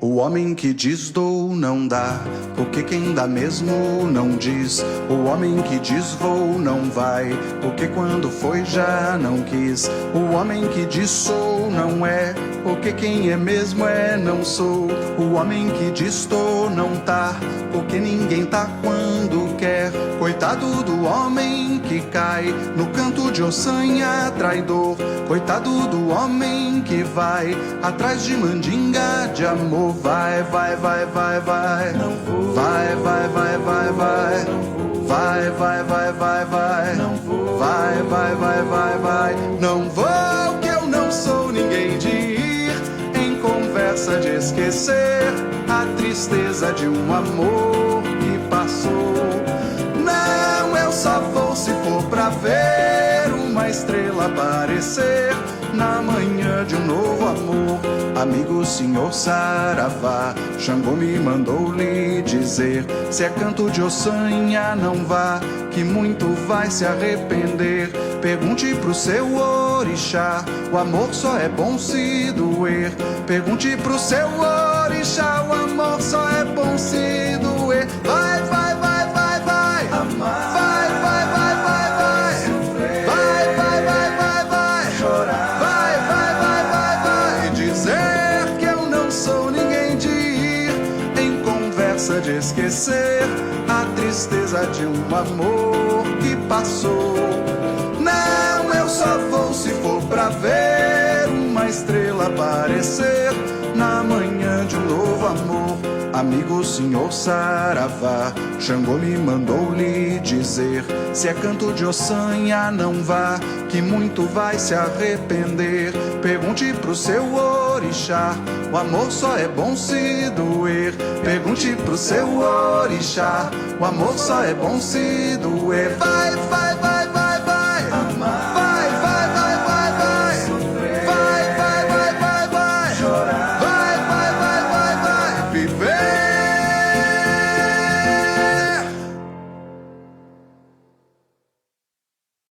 O homem que diz dou não dá, porque quem dá mesmo não diz. O homem que diz vou não vai, porque quando foi já não quis. O homem que diz sou não é, porque quem é mesmo não sou. O homem que diz tô não tá, porque ninguém tá quando quer. Coitado do homem que cai no canto de ossanha traidor. Coitado do homem que vai atrás de mandinga de amor. Vai, vai, vai, vai, vai. Não vou. Vai, vai, vai, vai, vai. Não vou. Vai, vai, vai, vai, vai. Não vou. Vai, vai, vai, vai, vai. Não vou, que eu não sou ninguém de ir em conversa de esquecer a tristeza de um amor que passou. Não, eu só vou se for pra ver uma estrela aparecer na manhã de um novo amor. Amigo senhor Saravá, Xangô me mandou lhe dizer: se é canto de ossanha não vá, que muito vai se arrepender. Pergunte pro seu orixá, o amor só é bom se doer. Pergunte pro seu orixá, o amor só é bom se doer. Vai, vai, vai, vai, vai. Amar. Vai, vai, vai, vai, vai. Sofrer. Vai, vai, vai, vai, vai. Chorar. Vai, vai, vai, vai, vai. E dizer que eu não sou ninguém de ir em conversa de esquecer a tristeza de um amor que passou. Não, eu só vou se for pra ver uma estrela aparecer na manhã de um novo amor. Amigo senhor Saravá, Xangô me mandou lhe dizer: se é canto de ossanha não vá, que muito vai se arrepender. Pergunte pro seu orixá, o amor só é bom se doer. Pergunte pro seu orixá, o amor só é bom se doer. Vai, vai.